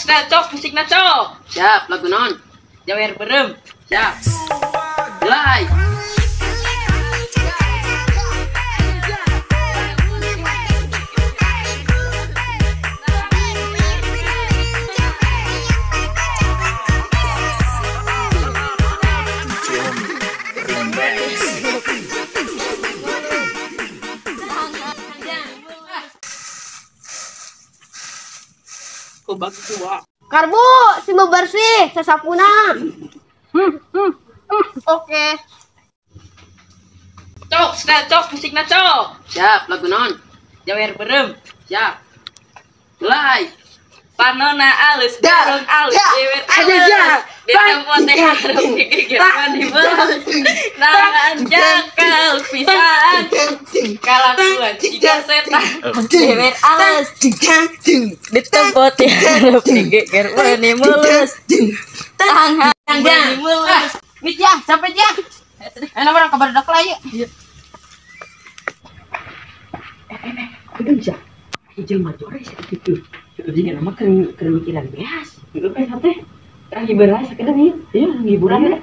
cok, musiknya cok. Siap, lagu non. Jawer berem. Siap. Mulai. Kau bagi dua. Karbu, si bersih, sesapuna. Oke. Cok, musiknya cok. Siap, lagu non. Jawer berem. Siap. Mulai. Panona alus, garong alus, jawer alus. Di tempat teh harus dikikirkan di belas. Nangan jakal pisang. Kalakuan tiga setan. Jawer alus. Di tempat teh harus dikikirkan di mulus. Tangan di mulus. Mijah, sampai jah. Enak orang kabar dak lah yuk. Udah bisa. Ijel majore gitu. Jadi nama keren mikiran beas. Itu kan sate. Kan hiburan sekedar nih. Iya, hiburan.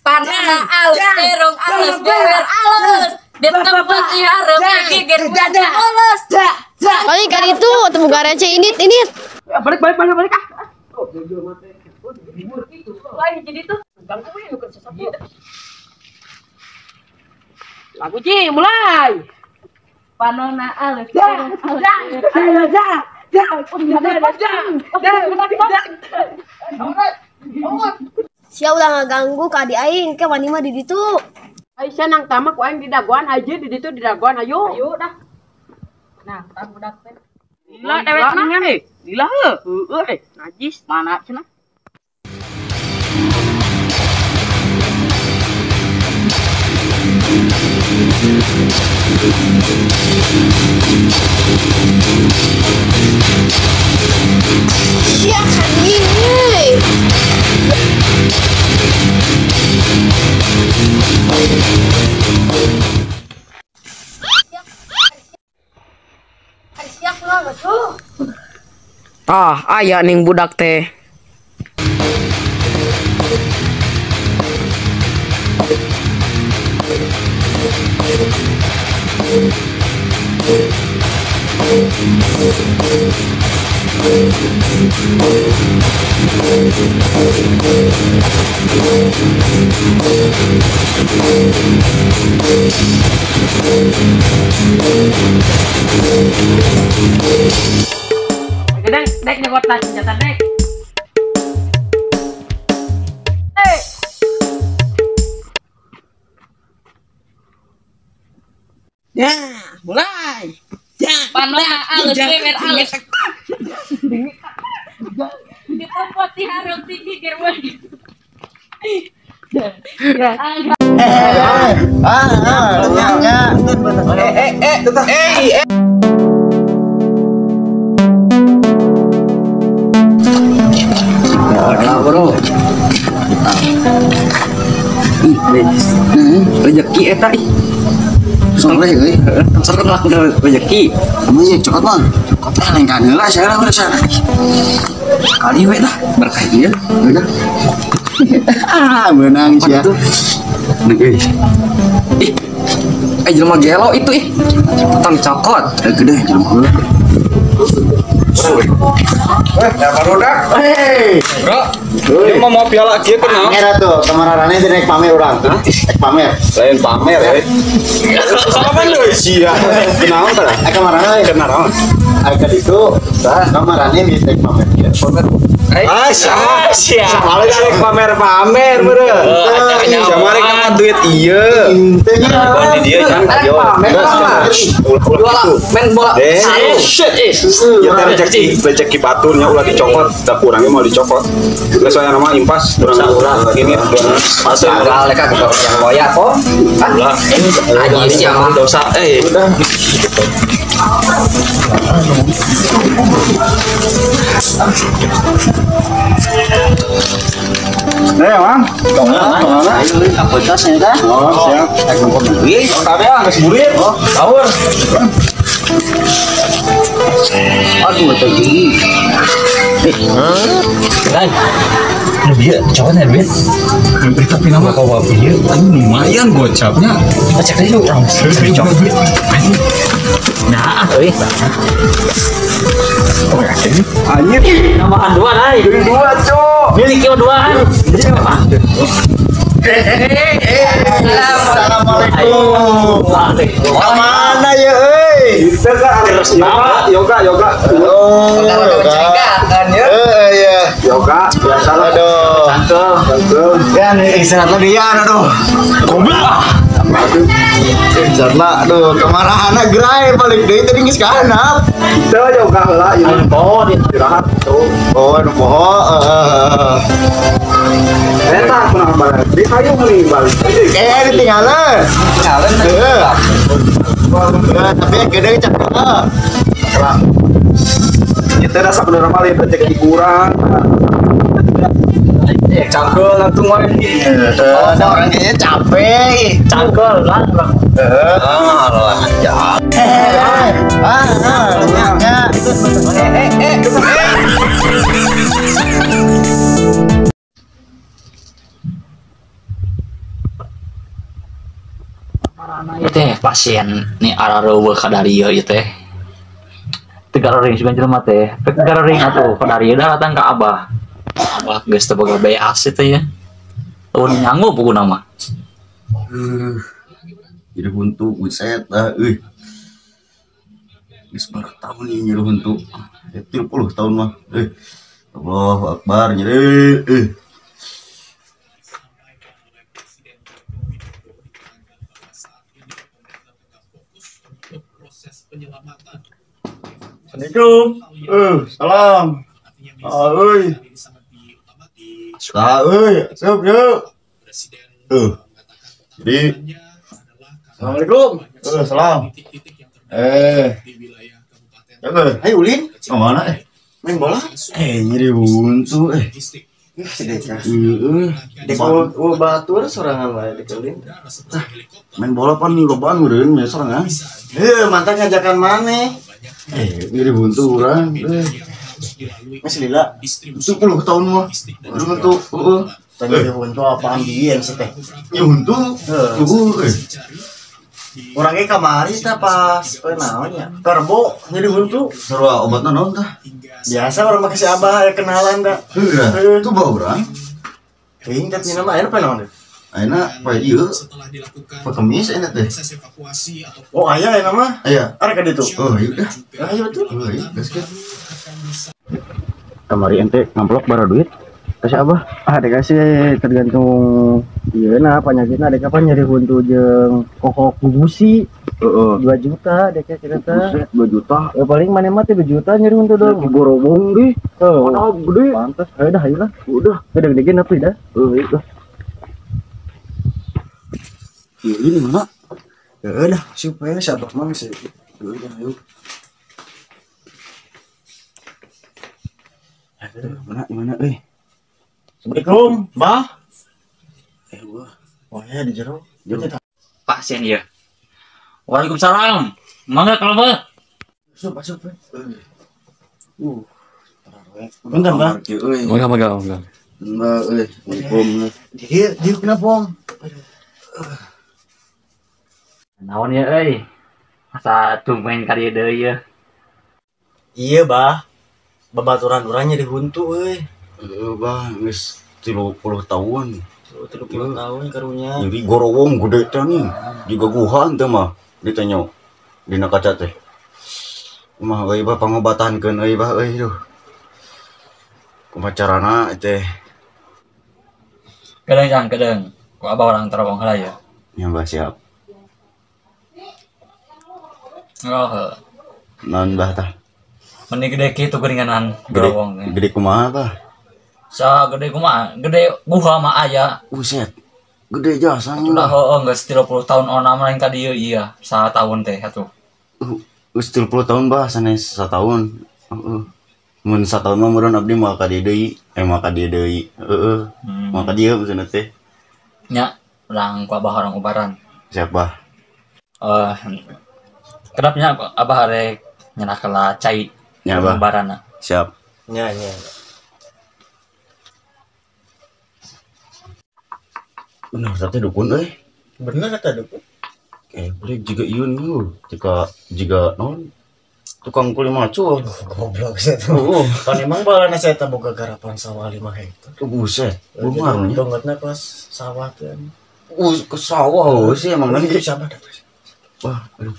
Panona alus, terong alus, jawer alus. Di tempat teh harus dikikirkan di mulus. Kali kali itu temu garece ini. Balik ah. Oh, jujur mate. Oh, hibur gitu. Wah, jadi tuh Ganggu ya bukan sesuatu. Lagu Ci, mulai. Panona alus, Sia udah ngaganggu ka adik aing ke wani mah di ditu. Aisyah nang tamak aing di daguan aja di ditu di daguan ayo. Ayo dah. Nah, tar budak teh. Gila dewek mangan Gila heuh. Najis mana cenah. Sia anjing euy. Aya ning budak teh. Dek nyokot lah senjata dek. Ya, mulai. Ya, Panona alus, jawer alus. Di tempat teh harus dikikirkan. Bro. Rezeki eta ih. Soleh euy. Sereng lah rezeki. Kamu ya cokot mah. Cokot lain kan heula saya udah sana. Kali we dah berkah ieu. Udah. Menang sia. Nih. Ih. Jelema gelo itu ih. Cepetan cokot. Gede jelema. Ya barudak. Hei. Bro. Dia mau piala kieu kenal. Era tuh kamarane teh naik pamer urang. Naik pamer. Lain pamer ya. Salaman deui sia. Kenaon tah? Kamarane Kenaon? Aya itu kamarane di naik pamer. Sia. Malah cek pamer beureun. Jamare kan duit ieu. Intenya Di dia kan ayo. Men bola. Shit. Ya rezeki baturnya ulah dicokot. Da kurangnya mau dicokot. Geus aya nama impas urang ini Masuk moral leka ke yang loya kok. ulah Anjing yang dosa udah. Bang. apa tasnya dah? Oh, siap. Aku mau duit. Tapi geus burit. Sahur. Aduh tadi. Kan. Dia cowoknya duit. Tapi nama kau apa dia? Lumayan gocapnya. Kita cek dulu orang. Cowok. Nah, euy. Anjir, Nambahan dua lai. dua cok. Milik yo duaan. Assalamualaikum. Mana ya euy? Kita kan yoga. Oh, iya. Yoga, biasalah. Aduh. Cangkel. Kan istirahat lagi ya, aduh. Goblok. Karena aduh kemarahan gerai balik deui tadi geus kahanap. Kita yoga lah, ini istirahat tuh. Oh, anu poho. Eta pernah balik. Di kayu mending balik. Ditinggalan. Heeh. Tapi gede cakep. Kita rasa bener balik rezeki kurang. Cangkel langsung main. Ada orang kayaknya capek. Cangkel lah. Ieu teh pasien nih arareuweuh ka darieu ieu teh. Tegar ring sugan jelema teh. Tegar ring atuh ka darieu dah datang ka Abah. Abah geus teu boga beas teh ya. Tahun nyangu pokona mah. Jadi buntu buset euy. Geus berapa tahun ini nyuruh buntu? 30 tahun mah. Allahu Akbar jadi Assalamualaikum. Salam. Euy. Euy, sup yuk. Jadi Assalamualaikum. Salam. Ayo Ulin. Mana main bola? Nyeri buntu batur sorangan wae dikelin. main bola pan lobaan meureun ya sorangan. Mantan ngajakan maneh. Nyeri buntu urang. Masih lila. 10 tahun mah. Buntu. Tadi buntu apa ambien sih teh? Ya buntu. Orangnya kamari teh pas naonnya? Karbo jadi buntu. Sarua obatna naon tah? Biasa orang make si Abah aya kenalan da. Heuh, itu bawa urang. Teuing tapi nama ayeuna naon deh? Ayeuna poe ieu. Poe Kemis ayeuna teh. Oh aya aya nama? Aya. Are ka ditu. Oh, iya dah. Ayo betul. Oh, iya, gaskeun. Kamari ente ngamplok bara duit. Kasih Abah. Dikasih tergantung iya nah penyakitnya ada kapan nyari buntu jeung kokok bubusi. 2 juta dek cerita. 2 juta. Paling mana mah 2 juta nyari buntu dong. Gorobong deh. Mana gede. Pantes. Ayo dah ayolah. Udah. Gede-gedein apa dah? Iya. Ini mana? Ya udah supaya sabak mah sih. Udah ayo. Aduh, mana euy? Assalamualaikum, Mbah. Wah. Oh ya di jero. Pasien ya. Waalaikumsalam. Mangga kalau Mbah. Sup. Bentar, Mbah. Mangga. Mbak euy, Assalamualaikum. Dia kenapa, Om? Naon ya euy? Asa tumpen ka dieu deui ya. Iya, Bah. Babaturan urangnya dihuntu euy. Bang, geus 30 tahun. 30 tahun karunya. Jadi gorowong gede teh nih. Juga guhan teh mah ditanya dina kaca teh. Mah euy Bah pangobatankeun euy Bah euy duh. Kumaha carana teh? Kadang. Ku Abah orang terawang heula ya. Ya Bah siap. Oh, Naon Bah tah? mending gede kitu geuninganan gorowong. Gede kumaha Bah? Sa gede kumaha? Gede buha mah aya. Buset. Gede jasanya. Udah heueuh geus 30 tahun ona mah lain ka dieu iya. 1 tahun teh atuh. Geus 30 tahun Bah sanes 1 tahun. Heeh. Mun 1 tahun mah meureun abdi moal ka dieu deui. Moal ka dieu deui. Heeh. Moal ka dieu maksudna teh. Nya, urang ku Abah orang ubaran. Siap Bah? Kedapnya Abah arek nyana kala cai Ya, Bah. Barana. Siap. Nya. Benar tapi dukun euy. Bener kata dukun. Boleh juga ieu nu. Jika non tukang kuli macu. Goblok saya tuh. Kan emang balana saya teh boga garapan sawah 5 hektar. Buset. Bumarnya. Dongetna pas sawah teh. Ke sawah sih emang Itu nanti. siapa dah? Wah, aduh.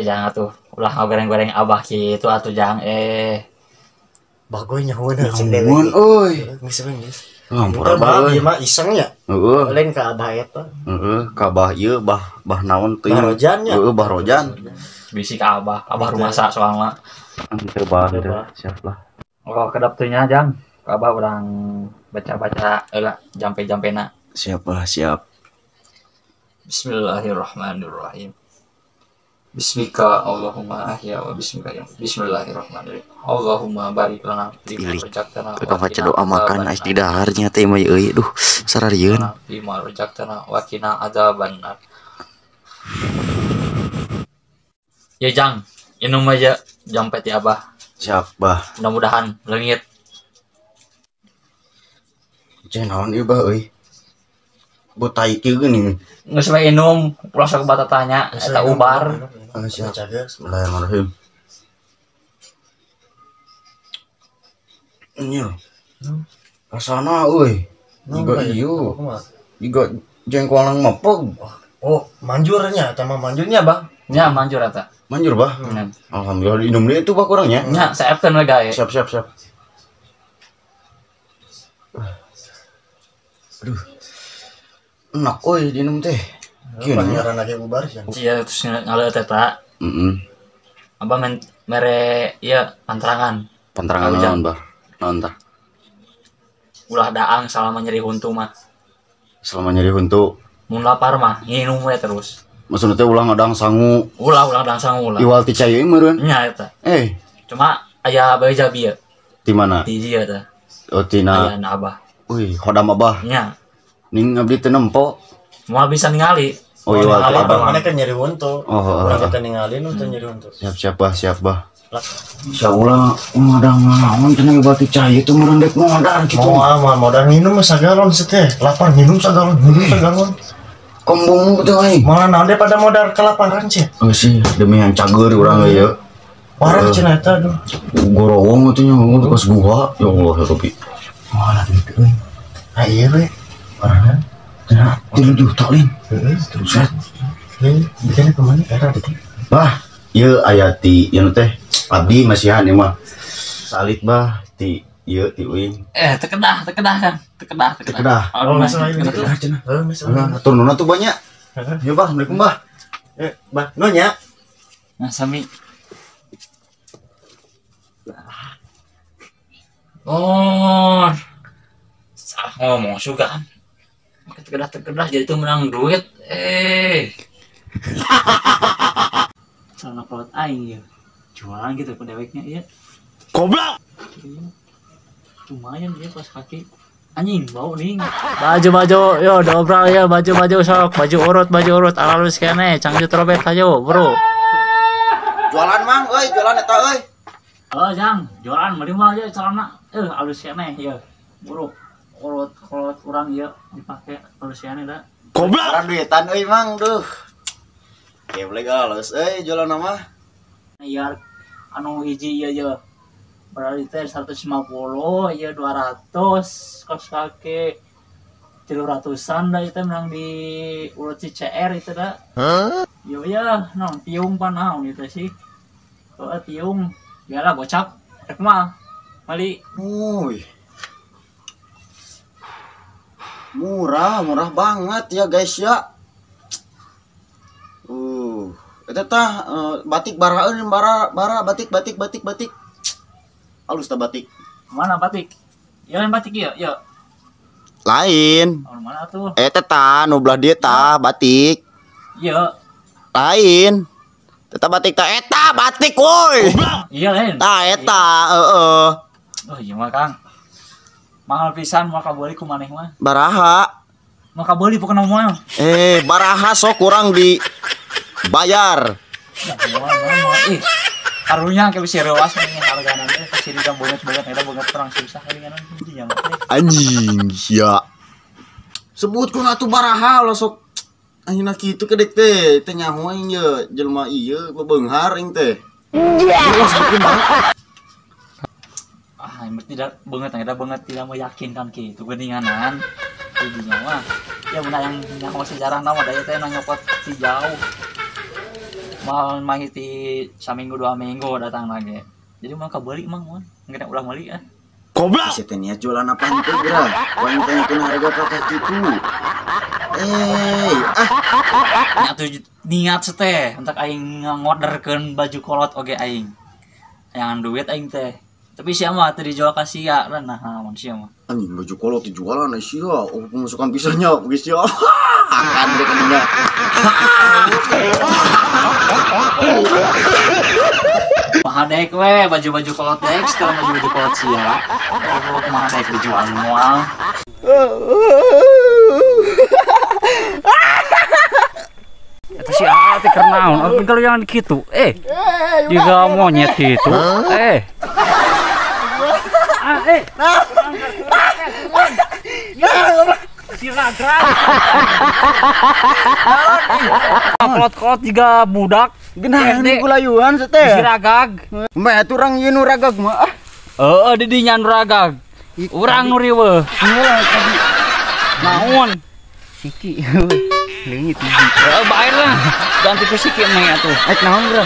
Jangan tuh. Ulah goreng-goreng abah gitu atuh jang. Bagoy nyahoeun cek Mun dewe. euy. Geus. Ngampura Bah, euy. ieu mah iseng ya. Heeh. Lain ka abah eta. Ka bah ieu bah naon teuing. Bah rojan nya. Bah rojan. Bisi ka abah rumah sak soalna. Teu bah siap lah. Oh, kedap teh nya jang. Abah urang baca-baca eulah jampe-jampena. Siap bah, siap. Bismillahirrahmanirrahim. Bismika Allahumma ahya wa bismika ya. Bismillahirrahmanirrahim. Allahumma barik lana fi ma razaqtana. Kita baca doa makan ais di daharnya teh mah euy. Duh, sararieun. Fi ma razaqtana wa qina adzabannar. Ya jang, inum aja jampet ya abah. Siap bah. Mudah-mudahan leungit. Cenah naon ieu bah euy. Botai kieu geuning. Geus we inum, ulah sok bata tanya eta ubar. Siap. Bismillahirrahmanirrahim. Nyil. Rasana euy. Jiga ieu. Jiga jengkol nang mepeg. Oh, manjurnya, sama manjurnya, Bang. Nya manjur eta. Manjur bah. Alhamdulillah inum deui itu bah kurangnya. Nya saepkeun we gawe. Siap. Aduh. Enak euy dinum teh. Kieu nya. Pangeran lagi bubar sih. Iya terus ngaleut eta. Abah mere ieu panterangan. Panterangan naon bah? Naon tah? Ulah daang salama nyeri huntu mah. Selama nyeri huntu. Mun lapar mah nginum we terus. Maksudna teh ulah ngadang sangu. Ulah daang sangu ulah. Iwal ti cai meureun. Nya eta. Cuma aya bae jabi ya. di mana? Di dia teh. Oh tina. Aya abah. Wih, hodam abah. Nya. Ning abdi teu nempo. Moal bisa ningali. Oh iya, abah mana kan nyeri huntu. Oh. Kita ninggalin untuk nyeri huntu. Siap bah. Insyaallah ngadang naon cenah iwal ti cai itu meureun dek modal kitu. Modal minum sagalon teh. Lapar minum sagalon. Kembung betul ai. Malah naon deh pada modal kelaparan sih. Oh sih, demi yang cager urang ieu. Parah cenah eta aduh. Gorowong atuh nya geus buah. Ya Allah ya Rabbi. Malah gitu euy. Ah iya we. Parahna. Cenah 3 juta lin. Terus bikinnya kemana? Era detik. Bah, ieu aya ti ieu teh abdi masihan ieu mah. Salit bah ti ieu ti uing. Tekedah kan. Tekedah. Oh, masalah ini. Tekedah cenah. Masalah. Atur nuna tuh banyak. Ya bah, assalamualaikum bah. Bah, nonya. Nah, sami. Oh. Salah ngomong suka kan. Tekedah jadi tuh menang duit. Celana kolot aing ya. Jualan gitu ke deweknya ya. Goblok. Lumayan dia pas kaki. Anjing bau nih. Baju yo dobrak ya baju sok baju urut alus kene cangcut robet aja bro. Jualan mang euy, jualan eta euy. Oh jang jualan mari mah aja celana alus kene ya bro. Kolot urang ieu dipake alus kene da. Goblok. Orang duitan euy mang duh. Ya boleh galus euy jualan mah. Iya anu hiji ieu je. Berarti teh 150 ya 200 kos kaki 300-an dah itu menang di urut CCR itu dah. Yo ya, naon tiung pan naon itu sih. Kalau tiung biarlah gocap rek mah. Mali. Murah banget ya guys ya. Eta tah batik baraeun bara batik. Halus tah batik. Mana batik? Ya lain batik ya. Lain. Oh, mana tuh? Eta tah nu belah dieu tah batik. Iya. Lain. Eta batik tah eta batik woi. Iya lain. Tah eta heeh. Oh iya mah Kang. Mahal pisan maka beli ku maneh mah. Baraha. Maka beli pokona moal. Baraha sok kurang dibayar. Ya moal. karunya ke bisa rewas nih hargana teh kasih di banget ada banget perang susah dengan anjing Anjing sia. Sebutkeun atuh baraha ulah sok ayeuna kitu kedek teh nyaho aing ye jelema ieu bebeunghar aing teh. Tidak banget tidak meyakinkan gitu geninganan jadinya mah ya benar yang nyaho sejarah nama daya teh nyokot si jauh mal mahiti saminggu 2 minggu datang lagi jadi mau kabeli mang mun nggak ulah meuli Goblok. Bisa teh niat jualan apa teh, Bro? Poin teh harga kakak kitu. Atuh niat teh untuk aing ngorderkeun baju kolot oge aing. Yang duit aing teh. Tapi sia mah teu dijual ka sia nah naon sia mah. Anjing baju kolot dijualan sia. Oh pemasukan pisahnya geus sia. Akan deh kaninya. Mahadek we baju-baju kolot dek setelah baju-baju kolot sia. Oh mahadek dijual moal. Itu si Ati kernaon, kalau jangan gitu. Juga monyet gitu. Si Ragrag. Kolot-kolot juga budak. Genahan kulayuan seteh. Si Ragag. Mbak atuh urang ieu nu ragag mah. Di dinya nu Ragag. Urang nu riweuh. Naon? Siki. Leungit hiji. Bae lah. Ganti ku siki mah atuh. Naon bro?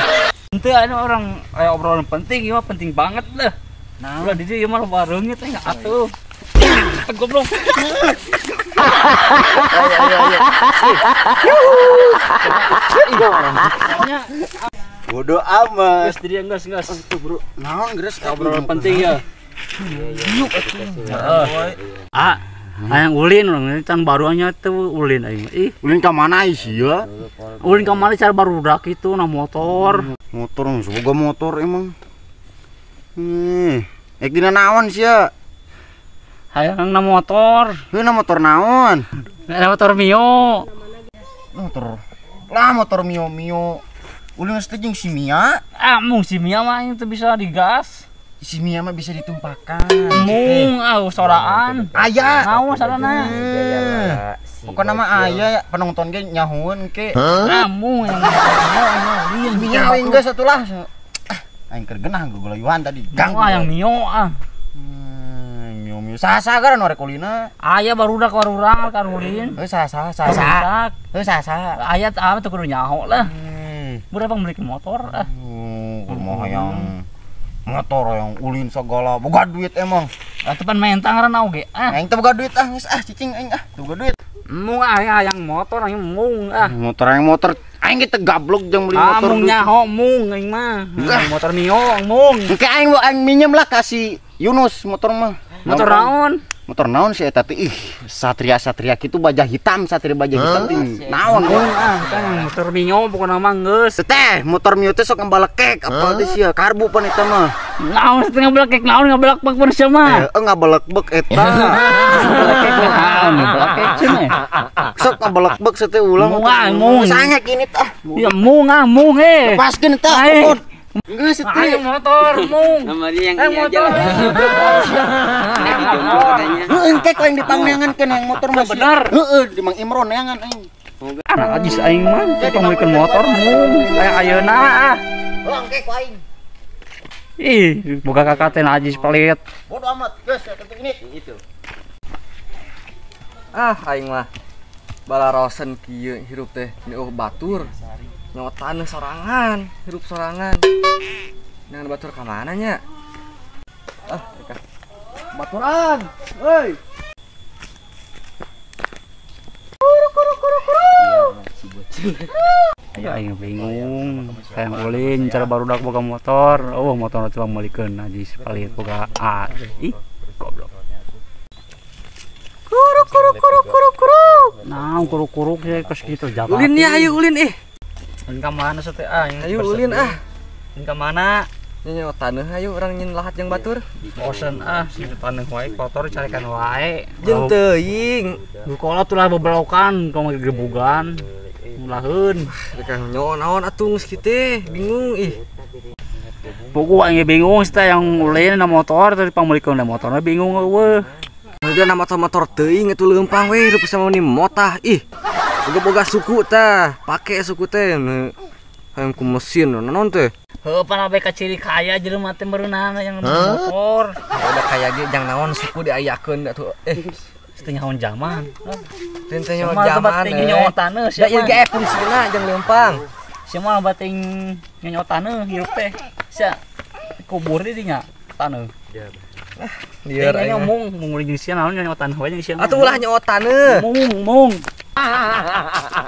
Henteu anu orang obrolan penting, ieu mah penting banget lah. Nah, ulah di dieu mah warungnya teh atuh. Goblok. Bodoh amat. Geus dia geus. Tuh bro. Naon geus Obrolan penting ya. Yuk. Ayang ulin can barunya tuh ulin aing. Ulin ka mana sih ya? Ulin ka mana cara barudak itu na motor. Motor semoga motor emang. Ek dina naon sia? Hayang na motor. Heuh na motor naon? Na motor Mio. Motor Mio. Ulin teh jeung si Mia. Mung si Mia mah itu bisa digas. Si Mia mah bisa ditumpahkan. Mung soraan. Aya. Naon sarana? Pokokna mah aya penonton ge nyahoeun ke. Mung yang Mia aing geus atulah. Aing keur genah gogolayuan tadi. Yang Mio Mio sasa gara norek ulina. Aya barudak warurang karulin. Sasa. Aya teh kudu nyaho lah. Murah bang beli motor Mau hayang motor yang ulin segala boga duit emang. Tepan mentang rana oge. Aing teh boga duit geus cicing aing teu boga duit. Mung yang motor aing mung Motor aing ge teh gablok jeung beli motor. Mung nyaho mung aing mah. Motor Mio mung. Engke aing minjem lah kasih Yunus motor mah. Motor naon? Motor naon sih eta teh? Satria kitu baja hitam, satria baja hitam teh. Naon mung kan motor Mio pokona mah geus. Teh, motor Mio teh sok ngambalekek apa teh sia karbu pan eta mah. Naon teh ngambalekek naon ngambalekek pun sia mah. Ngambalekek eta. Ngambalekek naon ngambalekek cenah. Sok ngambalekek teh ulang. Mung sange kini tah. Ya mung Lepaskeun tah. Geus teh. Ayo motor mung. Namanya yang motor. Engke kau yang dipangneangankeun yang motor mah bener. Di Mang Imron neangan aing. Ajis aing mah kita ngeukeun motor mung aya ayeuna Engke ku aing. Boga kakak teh najis pelit. Bodoh amat, geus eta teh ini. Itu. Aing mah balarosen kieu hirup teh batur. Nyawa taneuh sorangan, hirup sorangan. Dengan batur ka mana nya? Baturan. Heuy. Ayo aing bingung. Hayang ulin cara barudak boga motor. Motor coba meulikeun najis pelit boga goblok. Nah, kuruk-kuruk ya kos gitu jabat. Ulin ya, ayo ulin Ulin ka mana teh Ayo ulin Ulin ka mana? Nyawa taneuh ayo urang nyin lahat jeung batur. Bosen si taneuh wae kotor carekan wae. Jeung teuing. Bukola tuh lah bebelokan kau mah gebugan. Mulaheun. Rek naon atuh geus kitu bingung Pokoknya bingung kita yang ulin na motor tadi pamulikeun na motorna bingung eueuh. Udah nama motor teuing itu leumpang we hirup sama ni motah ih. Boga-boga suku tah, pake suku teh. Hayang ku mesin naon teh. Heuh pana bae ka ciri kaya jelema teh berenang yang motor. Udah kayak ge jang naon suku diayakeun da tuh. Setengah tahun zaman. Tentenya zaman nyonya da ieu ge fungsina jeung leumpang. Sia mah bating nyonya taneuh hirup teh. Sia kubur di dinya taneuh. Lieur aya mung jeung sia naon nyonya taneuh we jeung sia. Atuh ulah nyonya taneuh. Mung.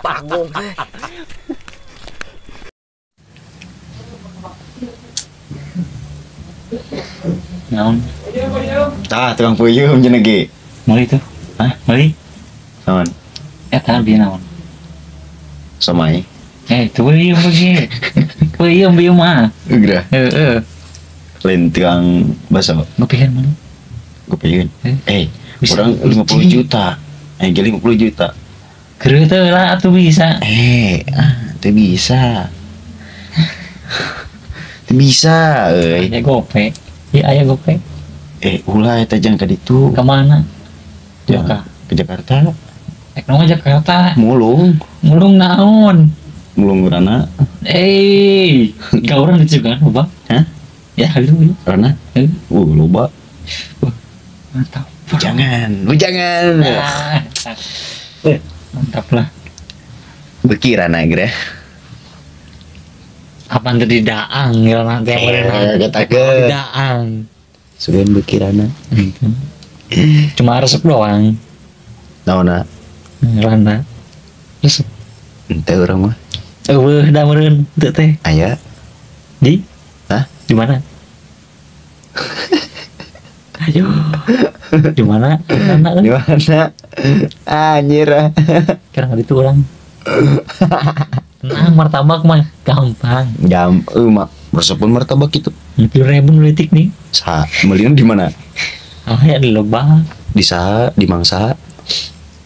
Pagong teh. Naon? Tah tukang peuyeum cenah ge. Meuli tuh. Hah? Meuli? Naon? Eta bieu naon? Somai. Itu peuyeum ge. Peuyeum bieu mah. Geura. Heeh. Lain tukang baso. Ngopikeun mana? Gopieun. Bisa. Urang 50 juta. Ge 50 juta. Keur teu lah atuh bisa. Teu bisa. Teu bisa euy. Aya gope. Ieu aya gope. Ulah eta jang ka ditu. Ka mana? Jang ke Jakarta. Naon Jakarta? Mulung naon? Mulung urana. Ka urang ditu kan, Bang? Hah? Ya, halu. Urana? Loba. Mantap. Jangan. Mantap lah. Bekirana geura. Apaan tadi daang ya nanti Katakeun. daang. Sugan bekirana. Cuma resep doang. Naonna? Randa. Resep. Henteu urang mah. Eueuh da meureun teu teh. Aya. Di? Hah? Di mana? Ayo. Di mana? Di mana? Anjir. Karena di tulang. Nah, martabak mah gampang. Mak resepun martabak itu. 10.000 nulitik nih. Meulina di mana? Ya di Lebak. Di saha? Di mangsa?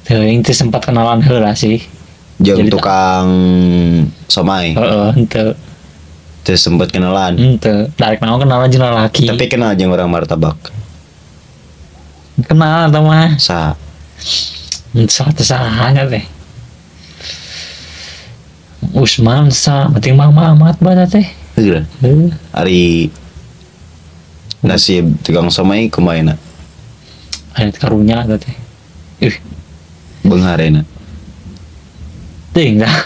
Teuing teh sempat kenalan heula sih. Jeung tukang somai. Heeh, henteu. Teu sempat kenalan. Henteu. Daek naon kenalan jeung lalaki. Tapi kenal jeung orang martabak. Kenal tah mah. Saha? Salah teh. Usman sa penting Mang Mamat bata teh. Heeh. Ari nasib tukang somai kumaha? Aya karunya eta teh. Beungharena. Teuing dah.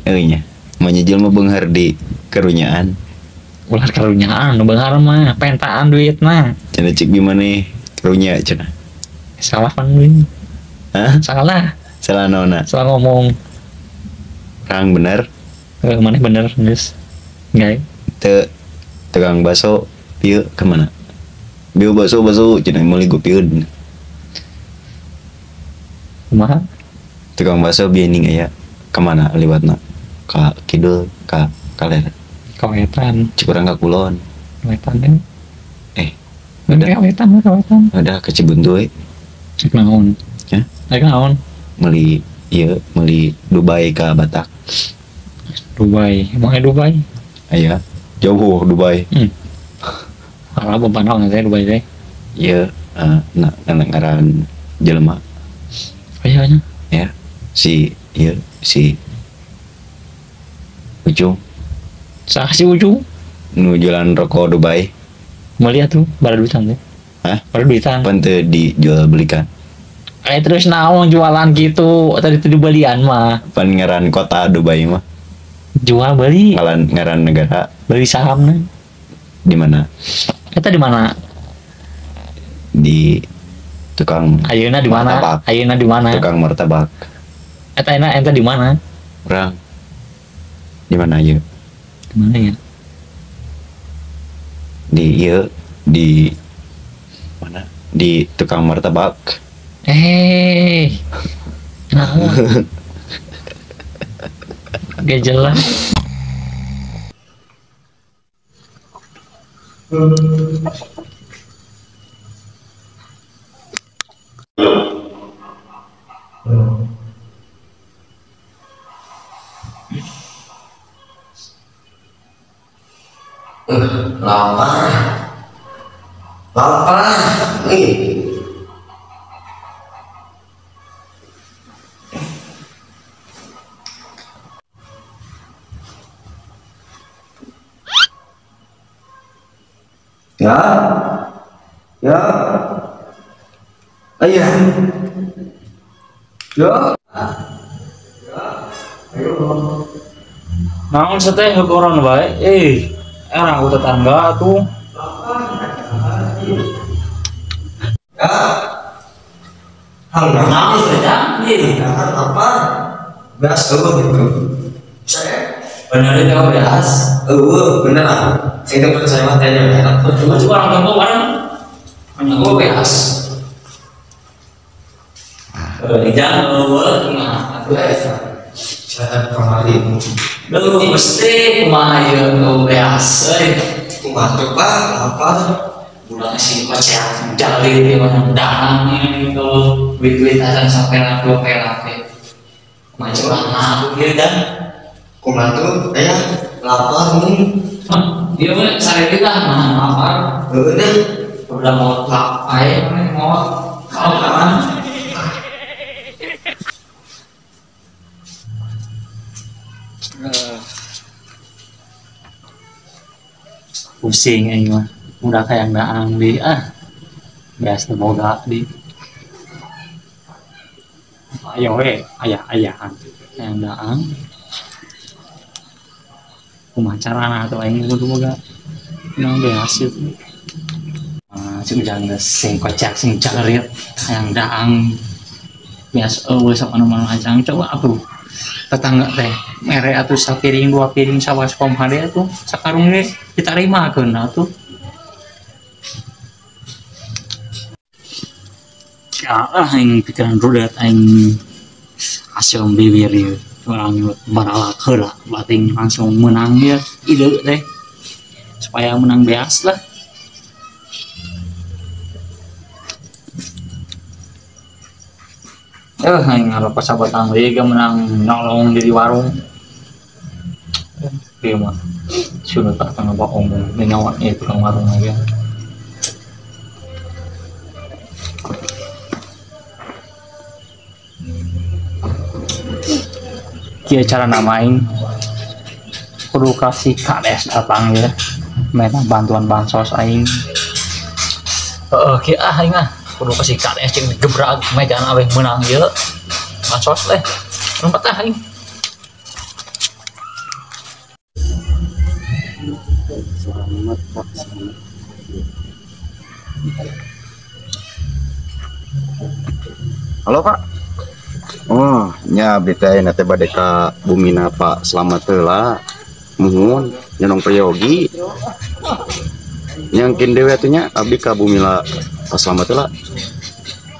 Euy nya. Manya jelema beunghar di karunyaan. Ulah karunyaan nu beunghar mah pentaan duitna. Cenah cik di maneh karunya cenah. Salah kan duit. Hah? Salah. Salah naonna? Salah ngomong. Rang bener. Maneh bener geus. Enggak. Teu tukang baso pieu ke mana? Bieu baso cenah meuli gopieun. Kumaha? Tukang baso biening aya ke mana liwatna? Ka kidul, ka kaler. Kawetan. Cikurang ka kulon. Kawetan kan? Udah. Kawetan. Ada ke Cibuntu we. Cek naon? Hah? Cek naon? Meuli Dubai ka Batak. Dubai. Emangnya Dubai? Aya. Jauh Dubai. Alah bebanong teh Dubai teh. Ieu ngaran jelema. Aya nya. Ya. Si Ujung. Saha si Ujung? Nu jualan rokok Dubai. Meuli atuh bara duitan teh. Hah? Bara duitan. Pan teu dijual belikan. Terus naon jualan gitu tadi teu dibelian mah. Pan ngaran kota Dubai mah. Jual beli. Ngaran negara. Beli sahamna. Di mana? Eta di mana? Di tukang Ayeuna di mana? martabak. Ayeuna di mana? Tukang martabak. Eta enta di mana? Urang. Di mana ieu? Di mana ya? Di mana? Di tukang martabak. Naon? Gak jelas. Lapar. Lapar. Nih. Ya. Ya. Ayah. Ya. Naon seteh koron bae. Orang aku tetangga tuh. Ya. Hangga nangis saja. Apa? Beras gitu. Saya benar itu beras. Bener lah. Saya itu percaya matanya. Cuma orang kampung bareng. Aku beas. Jangan nah, aku Saya kemarin. lu mesti kumaha ieu beas euy. Kumaha tuh Pak? Apa? Bulan si kocak jali di mana dahang itu wit-wit aja sampai laku pelate. Macam mana aku ieu dan Kumaha tuh? Lapar nih. dia mah sare kita mah lapar. Udah. Udah mau lapai mau kalau kapan pusing aing mah udah kayak daang di biasa boga di ayo we ayahan yang daang kumaha carana atuh aing kudu boga nang beas itu sing jangan sing kocak sing carit yang daang biasa sok anu ajang coba aku tetangga teh mere atuh sapiring 2 piring sawaskom hade atuh sakarung ge ditarimakeun atuh ya aing pikiran rudet aing asyong bibir ieu orang baralak heula bating langsung menang ya ide teh supaya menang beas lah. Aing ngarep pasabatang liga menang nolong di warung. Dia mah sudah tak tengah bohong menyawat itu ke warung aja. Kia cara namain kudu kasih KDS datang ya. Minta bantuan bansos aing. Kia aing kudu kasih KDS cing gebrak medan aweh menang ieu bansos teh numpat aing Halo Pak. Oh, nya abdi teh na teh bade ka bumina Pak Slamet heula. Muhun nyenong priyogi. Nyangkin dewe atunya abdi ka bumila Pak Slamet heula.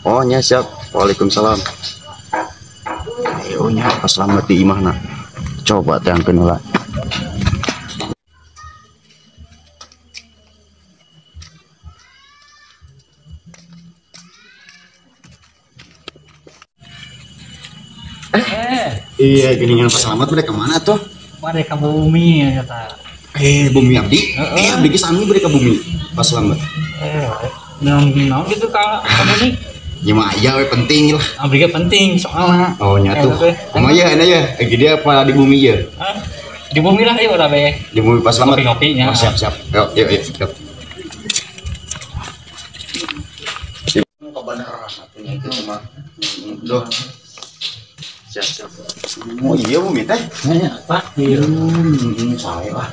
Oh nya siap. Waalaikumsalam. Ayo nya Pak Slamet di imahna. Coba teh angkeun heula. Iya, gini yang Pak Slamet bade ka mana tuh? bade ka bumi ya kata. Bumi abdi. Abdi ge sami bade ka bumi Pak Slamet. Naon gitu ka bumi. Ya mah aya we penting lah. Abdi ge penting soalna. Oh nya tuh. Kumaha ya ana ya? Ge dia apa di bumi ya? Di bumi lah ieu udah be. Di bumi Pak Slamet. Ngopi nya. Oh, siap. Yuk. Siap. Kebenaran atunya itu mah. Duh. Siap. Oh iya bumi teh. Nya Pak. Sae lah.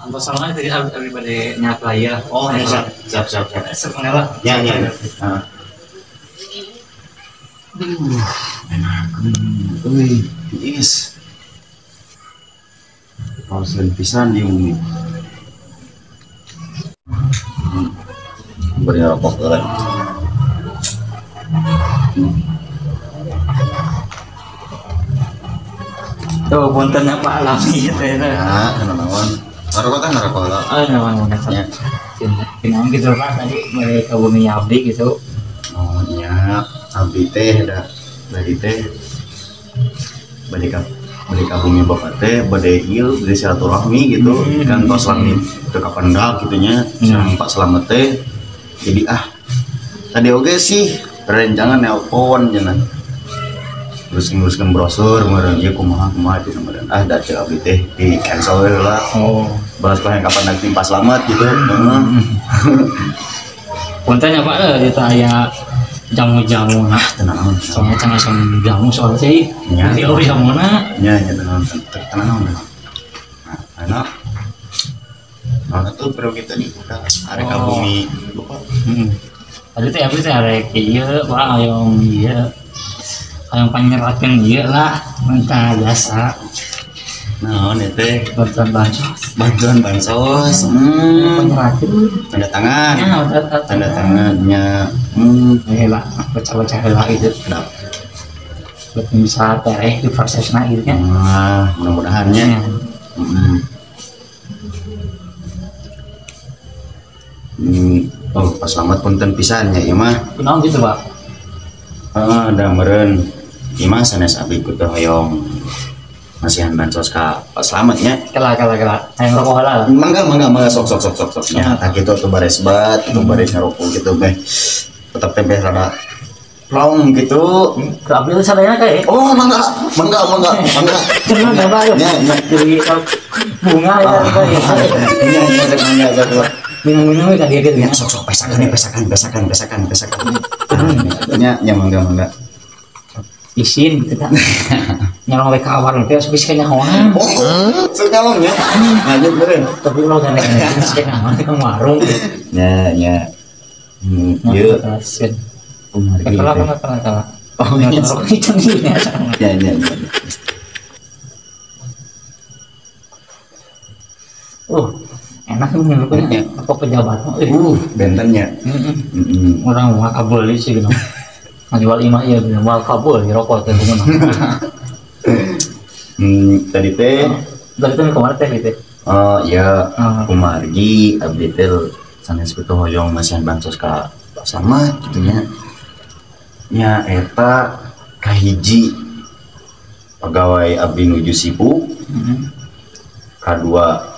Antos salahnya tadi abdi bade nyapa ya. Oh ya siap. Sepenela. Ya. Heeh. Euy, yes. Harus pisan di bumi. Beri rokok euy. Tuh puntennya Pak Alami teh. Ya, naon. Ngarokok teh ngarokok lah. Naon Ya. Pinang gitu Pak tadi mereka bumi abdi gitu. Oh iya, abdi teh da dari teh balik balik kabungnya bapak teh bade ieu bade silaturahmi gitu kan tos langit teu kapendak gitunya sareng Pak Slamet teh jadi tadi oge sih rencangan nelpon cenah terus nguruskeun brosur meureun ieu kumaha cenah meureun da cek abdi teh di cancel we lah balas poe kapendak tim Pak Slamet gitu Punten Pak eta aya jamu-jamu nah tenang soalnya cenah jamu soal sih di ori jamuna nya tenang nah tuh perlu kita dibuka ada kabumi tadi teh abdi teh arek ieu Pak hayong ieu hayong panyerakeun ieu lah minta jasa naon teh bantuan bansos penyerakeun tanda tangannya lah baca-baca heula itu buat bisa tereh di prosesna gitu kan mudah-mudahan nya Pak Slamet punten pisan nya ieu mah kunaon gitu Pak da meureun ieu mah sanes abdi kudu hoyong masihan bansos ka Pak Slamet nya kala hayang rokok halal mangga sok nya tah kitu tuh bares bat tuh bares ngarokok gitu beh tetep teh rada plong gitu ke abdi sadayana kae mangga cenah da Pak nya jadi bunga ya nya minum-minum ka dia gitu ya sok pesakan nya mangga isin gitu kan nyolong we ka awar teh bisa nyahoan sok nyolong nya lanjut beureun tapi lo gandeng bisa nyahoan ke warung nya ieu kala oh nya itu nya enak menurutnya apa pejabat bentennya orang mau kabel sih gitu jual imah ya mau kabel di rokok teh tadi teh kemana teh gitu ya kumargi abdi teh sanes kitu hoyong masihan bansos ka Pak Slamet gitu nya eta kahiji pegawai abdi nuju sibuk kadua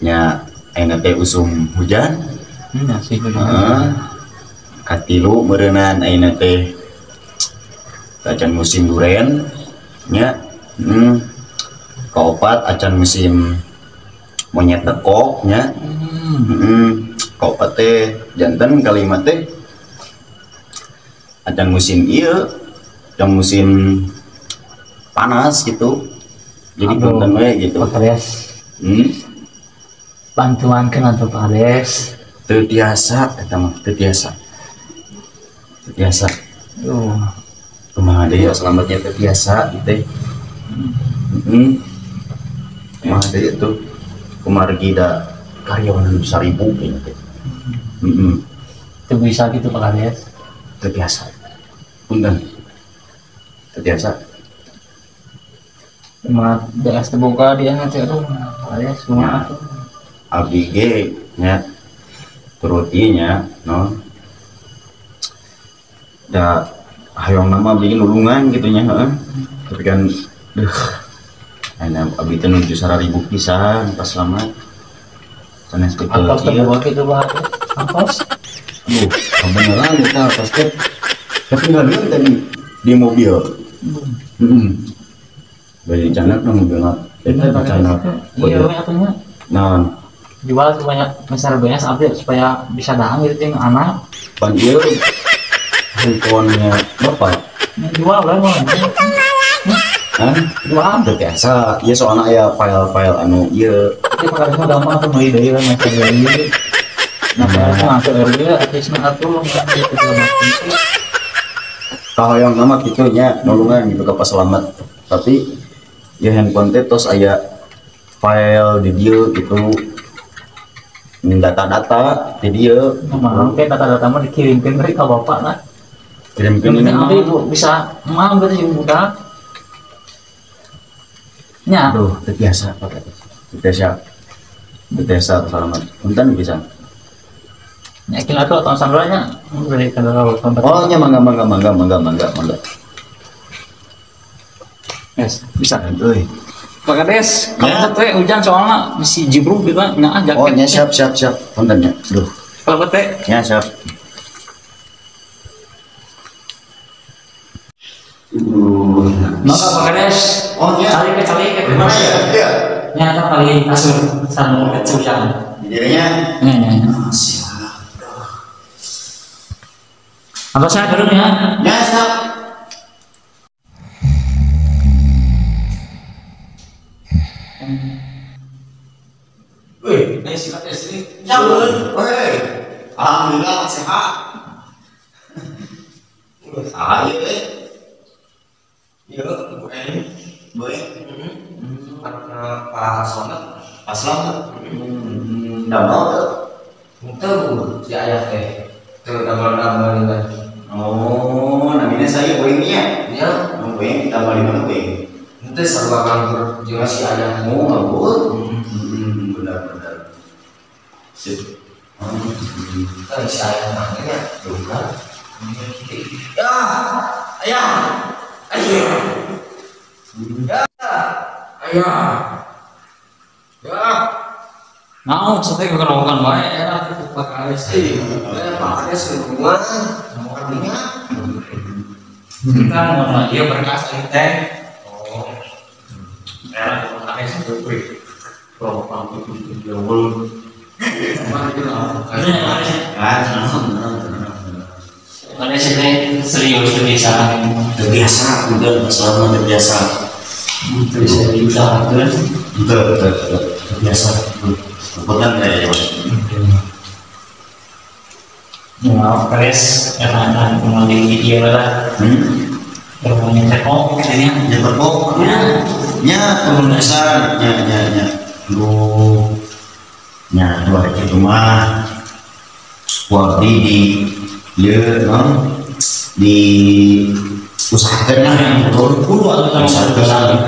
nya ayeuna teh usum hujan katilu meureunan ayeuna teh acan musim duren nya kaopat acan musim monyet dekok nya kaopat teh janten kalimat teh acan musim ieu acan musim panas gitu jadi punten we gitu bantuan kan atau Pak Ades teu biasa eta mah teu biasa kumaha deui selamatnya teu biasa teh kumaha deui itu kumargi da karyawan 1000 kayaknya teh teu bisa gitu Pak Ades teu biasa punten teu biasa mah beas terbuka dia nanti Pak Ades semua abdi ge nya turutinya no da hayong nama bikin ulungan gitu nya tapi kan abdi teh nuju 1000 pisan Pak Slamet sanes kitu apa terbuka gitu Pak Ades beneran kita pas tapi nggak tadi di mobil beli canak na mobil canak iya atunya naon jual sebanyak besar BS update supaya bisa dahang gitu yang anak pan ieu handphonenya bapak jual berapa jual biasa ieu soalna aya file-file anu ieu tapi pakarnya gampang tuh meuli deui lah macam deui nah masuk RG artisna atuh kahoyong nama kitu nya nulungan gitu ka Pak Slamet tapi ya handphone teh tos aya file di dieu gitu data-data di dieu mangke data-data mah dikirimkeun dari ka bapak lah kirimkeun nanti bisa mau berarti budak nya aduh teu biasa Pak biasa Slamet punten bisa yakin atuh tahun sandranya dari kantor tempat oh nya mangga Yes, bisa. Euy. Pak Kades, kamu teh hujan soalnya masih jibruk gitu nah jaket. Oh, nya siap. Punten nya. Duh. Kalau teh Nya siap. maka Pak Kades. Oh, nya. Cari ke mana ya? Iya. Nyata kali kasur sarung kecil hujan. Jadinya Nya. Apa saya dulu ya? nya siap. Wih, silat SD. Jangan. Weh. Alhamdulillah sehat. Ayo Yo, boy. Pak Selamat. Pak Selamat. Enggak mau tuh. Itu si ayah teh. Tuh tambal-tambal ini. Oh, namanya saya boynya. Ya, boy, tambal di mana boy? Itu serba kantor juga si ayahmu, ngabur. Benar. Sip. Kan si ayah namanya juga. Ya, ayah. Mau saya kerokan baik ya aku Pak Kades. Pak Kades semua nomor artinya. Kita mau dia berkas teh. Oh. Ya, Pak Kades itu quick. Kalau kamu itu jauh. Mana itu lah. Ada sih serius terbiasa udah selama terbiasa bisa diusahakan terbiasa kebetulan ya mau Kades karena mengambil video lah bermain teko katanya berpok nya turun besar nya lu nya dua di rumah wardi di ya non di usahakan lah yang betul usahakan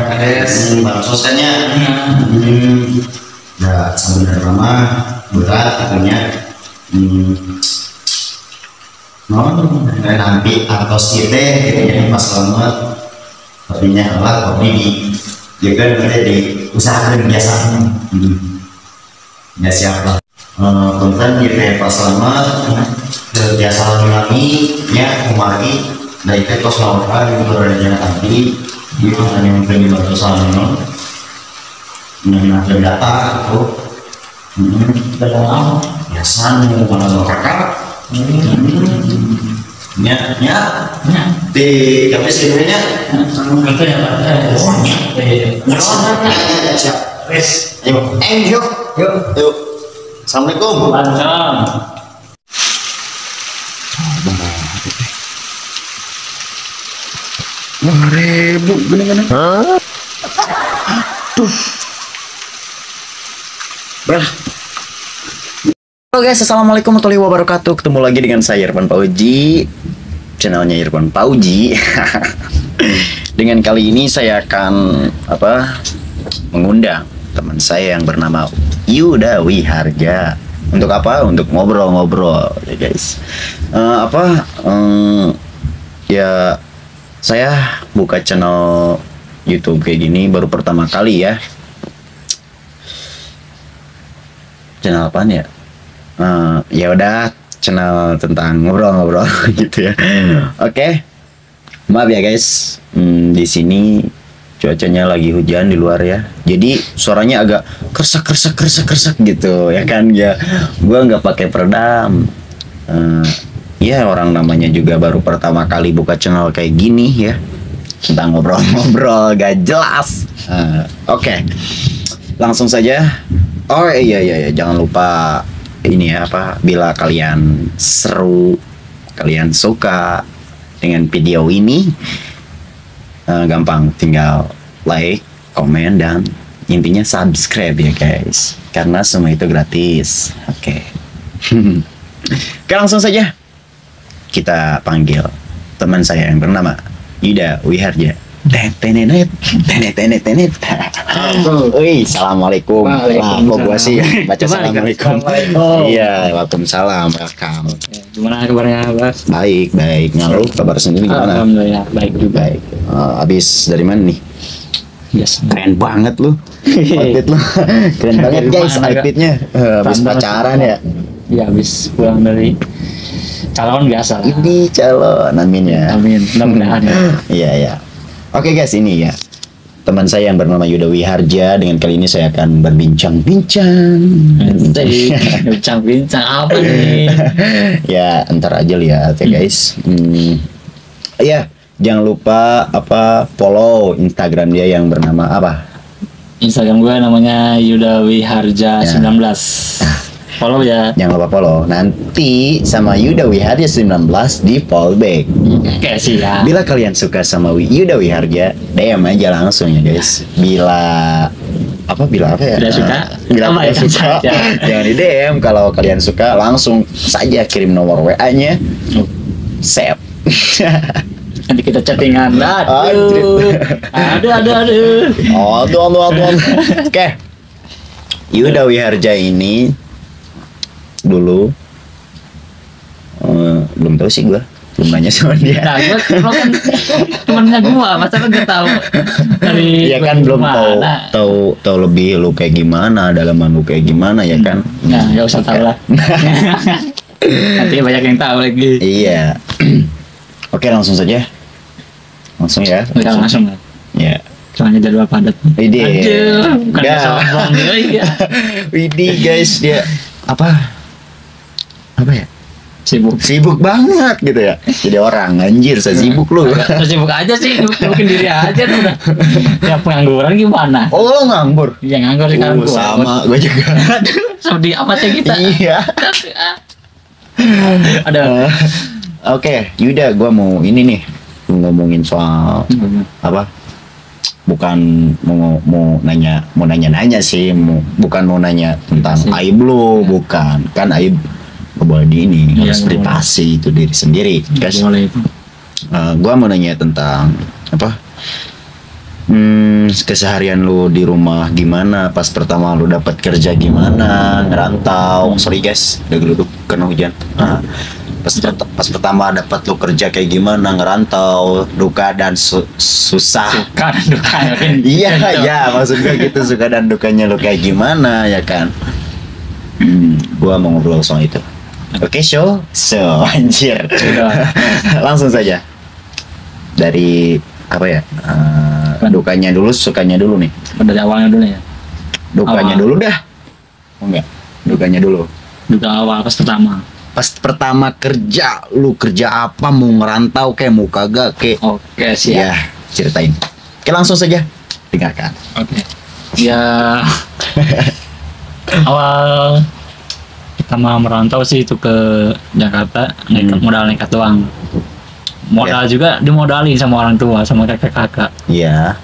bansosnya ya sebenarnya lama berat itunya non nanti atau kita gitu pas selamat kopinya lah kopi di ya kan kita di usahakan biasa ya siapa konten kita pas selamat biasa lagi ya kemari dari tekos lawan yang beradanya tadi itu hanya mungkin dibantu sama mengenai data itu dalam biasa nih mana kakak nya di kami sebenarnya itu ya Pak siap Kades yuk assalamualaikum lancar ribu bener-bener aduh belah. Halo guys, assalamualaikum warahmatullahi wabarakatuh. Ketemu lagi dengan saya Irfan Pauji, channelnya Irfan Pauji. Dengan kali ini saya akan mengundang teman saya yang bernama Yuda Wiharja. Untuk apa? Untuk ngobrol-ngobrol ya guys. Ya saya buka channel YouTube kayak gini baru pertama kali ya. Channel apaan ya? Ya udah, channel tentang ngobrol-ngobrol gitu ya. Oke. Maaf ya guys. Di sini cuacanya lagi hujan di luar ya. Jadi suaranya agak kersak gitu ya kan ya. Gua nggak pakai peredam. Ya orang namanya juga baru pertama kali buka channel kayak gini ya, tentang ngobrol-ngobrol gak jelas. Oke. Langsung saja. Oh iya jangan lupa ini ya bila kalian seru, kalian suka dengan video ini, gampang tinggal like, komen, dan intinya subscribe ya guys, karena semua itu gratis. Oke. Oke, langsung saja kita panggil teman saya yang bernama Yuda Wiharja. Tenet. Wih, assalamualaikum. Kok gua sih baca assalamualaikum. Iya, waalaikumsalam. Welcome. Gimana kabarnya, Bas? Baik. Ngalu kabar sendiri gimana? Alhamdulillah, baik juga. Baik. Habis dari mana nih? Biasa. Keren banget lu. Outfit lu. Keren banget guys outfitnya. Habis pacaran ya. Iya, habis pulang dari calon biasa lah. Ini calon, amin ya. Amin, mudah-mudahan ya. Iya ya. Oke guys, ini ya teman saya yang bernama Yuda Wiharja. Dengan kali ini saya akan berbincang-bincang. Bincang-bincang apa nih? Ya, entar aja lihat ya guys. Iya, jangan lupa follow Instagram dia yang bernama apa? Instagram gue namanya Yuda Wiharja 19. Follow ya. Jangan lupa follow. Nanti sama Yuda Wiharja 19 di fallback. Oke siap. Bila kalian suka sama Yuda Wiharja, DM aja langsung ya guys. Bila apa ya? Bila suka, bila apa ya, suka, jangan di DM. Kalau kalian suka, langsung saja kirim nomor WA-nya. Save. Nanti kita chattingan. Aduh. Oke. Yuda Wiharja ini dulu belum tahu sih gua, belum nanya sama dia. Nah, lo kan temennya gua, masa lo gak tahu dari ya kan belum tahu lebih lu kayak gimana, dalaman lu kayak gimana ya kan. Nah, nggak usah tahu lah. Nanti banyak yang tahu lagi. Iya. Oke, langsung saja. Langsung ya. Langsung. Ya. Soalnya jadwal padat. Widih. Bukan sombong ya. Widih guys, dia apa ya? Sibuk banget gitu ya. Jadi orang anjir, saya sibuk lu. Sibuk aja sih, bikin diri aja tuh udah. Ya pengangguran gimana? Oh, lo nganggur? Ya nganggur sekarang gua. Sama, gua juga. Sedih amatnya kita. Iya. Ada. Oke, Yuda, gua mau ini nih ngomongin soal apa? Bukan mau nanya sih, bukan mau nanya tentang aib lu, bukan. Kan aib nggak boleh di ini, harus privasi, itu diri sendiri. Guys, gua mau nanya tentang apa? Keseharian lu di rumah gimana? Pas pertama lu dapat kerja gimana? Ngerantau. Sorry guys, udah geluduk karena hujan. Pas pertama dapat lu kerja kayak gimana, ngerantau, duka dan susah. Suka dan duka kan? Iya, maksud gue gitu, suka dan dukanya lu kayak gimana ya kan? Gua mau ngobrol soal itu. Oke, so anjir. Langsung saja. Dari apa ya? Dukanya dulu, sukanya dulu nih. Dari awalnya dulu ya. Dukanya dulu dah. Oh enggak, dukanya dulu. Duka awal pas pertama. Pas pertama kerja, lu kerja apa? Mau ngerantau kayak mau kagak kayak? Oke, siap. Ya, ceritain. Oke, langsung saja. Dengarkan. Oke. Ya. Awal pertama merantau sih itu ke Jakarta, modal nekat doang. Modal juga dimodalin sama orang tua, sama kakak-kakak. Iya.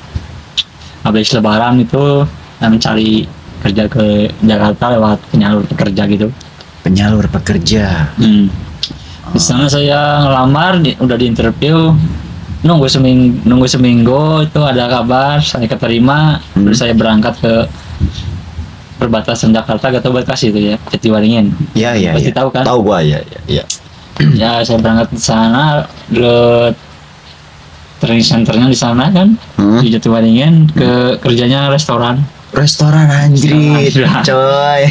Habis lebaran itu saya mencari kerja ke Jakarta lewat penyalur pekerja gitu. Penyalur pekerja. Di sana saya ngelamar, udah di interview, nunggu seminggu itu ada kabar saya keterima. Terus saya berangkat ke perbatasan Jakarta atau Bekasi itu ya, Jatiwaringin. Iya. Pasti tahu kan? Tahu gua ya. Ya saya berangkat di sana, training centernya di sana kan, di Jatiwaringin. Kerjanya restoran anjrit, coy.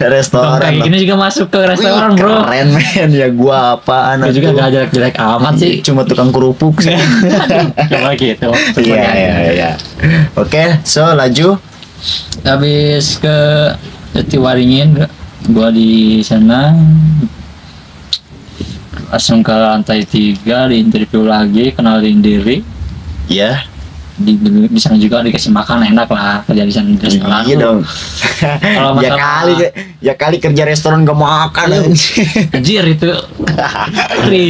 Restoran kayak gini juga masuk ke restoran. Wih, bro, keren men. Ya gua apaan aku juga gak jelek-jelek amat sih, cuma tukang kerupuk sih. Cuma gitu. Iya. Oke, so laju. Habis ke Jatiwaringin, gua di sana langsung ke lantai 3, di interview lagi, kenalin diri. Iya. Di sana juga dikasih makan, enak lah kerja di sana di restoran. Iya dong. Kalau ya kali kerja restoran gak makan. Anjir itu. Oke,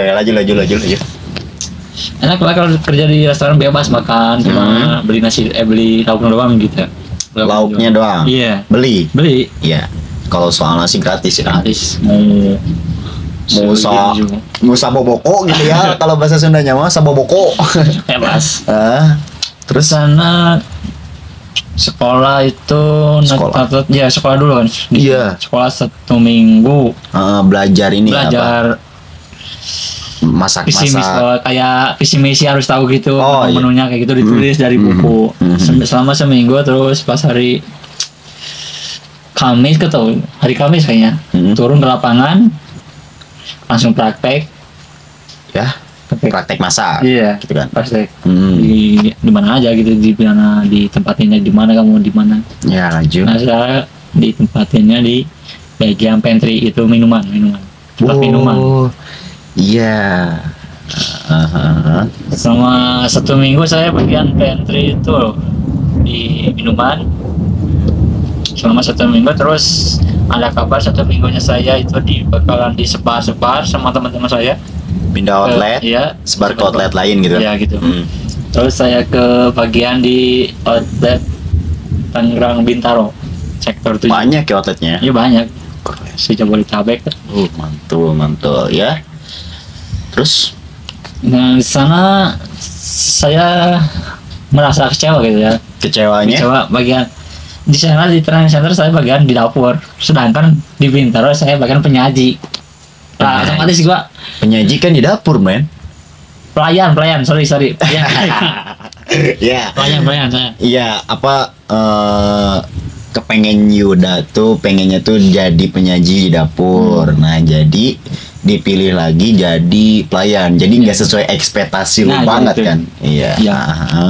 laju. Enak lah kalau kerja di restoran, bebas makan, cuma beli lauk doang gitu. Lauknya doang. Iya. Beli. Iya. Kalau soal nasi gratis ya. Gratis. Mau saboboko gitu ya. Kalau bahasa Sundanya mah saboboko. Bebas. Terus sana sekolah itu sekolah dulu kan. Iya. Sekolah 1 minggu. Belajar ini apa? visi misi kayak visi misi harus tahu gitu Oh, iya. menunya kayak gitu ditulis dari buku selama seminggu. Terus pas hari Kamis hari Kamis kayaknya turun ke lapangan langsung praktek Ya, praktek masak. iya Gitu kan. praktek Hmm. di mana aja gitu, di mana ditempatinnya di mana, kamu di mana. Ya, lanjut. Nah saya ditempatinnya di bagian pantry, itu minuman tempat minuman. Iya. Selama 1 minggu saya bagian pantry itu di minuman selama 1 minggu. Terus ada kabar 1 minggunya saya itu bakalan disebar-sebar sama teman-teman saya Pindah outlet. ya Sebar ke outlet lain gitu. ya gitu. Hmm. Terus saya ke bagian di outlet Tangerang Bintaro sektor 7. Banyak ya outletnya. Iya banyak si Jabodetabek. Mantul ya. Terus Nah di sana saya merasa kecewa gitu ya. kecewanya? Kecewa bagian di sana di training center saya bagian di dapur, sedangkan di Bintaro saya bagian penyaji. Nah, otomatis gua Penyaji kan di dapur, men. pelayan, sorry pelayan. Ya. pelayan saya. Iya, apa kepengen Yuda tuh pengennya tuh jadi penyaji di dapur. Nah, jadi dipilih lagi jadi pelayan. Jadi nggak sesuai ekspektasi lu Nah, banget gitu. kan? Iya. Ya,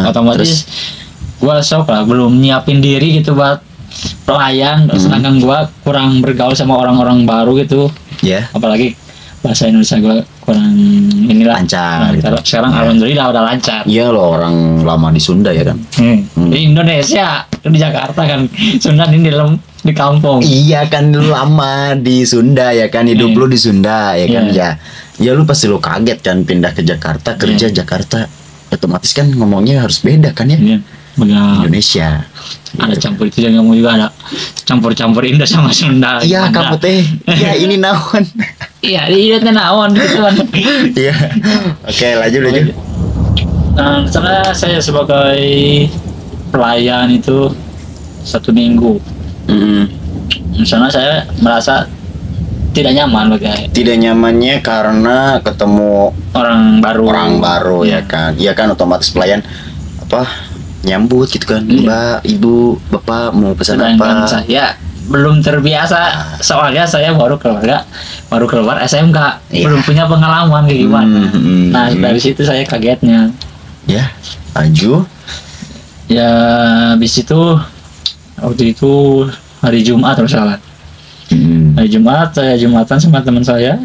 otomatis gua shock lah, belum nyiapin diri gitu buat pelayan, sedangkan gua kurang bergaul sama orang-orang baru gitu. Ya. Apalagi bahasa Indonesia gua kurang inilah Lancar, gitu. Sekarang Ya. alhamdulillah udah lancar. Iya loh, orang lama di Sunda ya kan. Di Indonesia, di Jakarta kan, Sunda ini di kampung. Iya kan, lu lama di Sunda ya kan, hidup lu di Sunda ya kan. Iya. Ya lu pasti lu kaget kan pindah ke Jakarta, kerja Jakarta. Otomatis kan ngomongnya harus beda kan ya. Iya, benar. Indonesia. Ada campur itu yang kamu juga ada campur Indo sama Sunda. Iya, Ada. kamu teh. Ya ini naon. Iya, iya teh naon gitu kan. Iya. Oke, lanjut. Nah, karena saya sebagai pelayan itu 1 minggu. Di sana saya merasa tidak nyaman bagi Tidak nyamannya karena ketemu orang baru. ya kan. Iya kan, otomatis pelayan apa nyambut gitu kan. Mbak, Ibu, Bapak mau pesan Sedangkan apa? saya belum terbiasa, soalnya saya baru keluar SMK, Iya. belum punya pengalaman kayak gimana. Nah dari situ saya kagetnya. Ya, lanjut. Ya habis itu waktu itu hari Jumat terus salah. Hari Jumat saya Jumatan sama teman saya.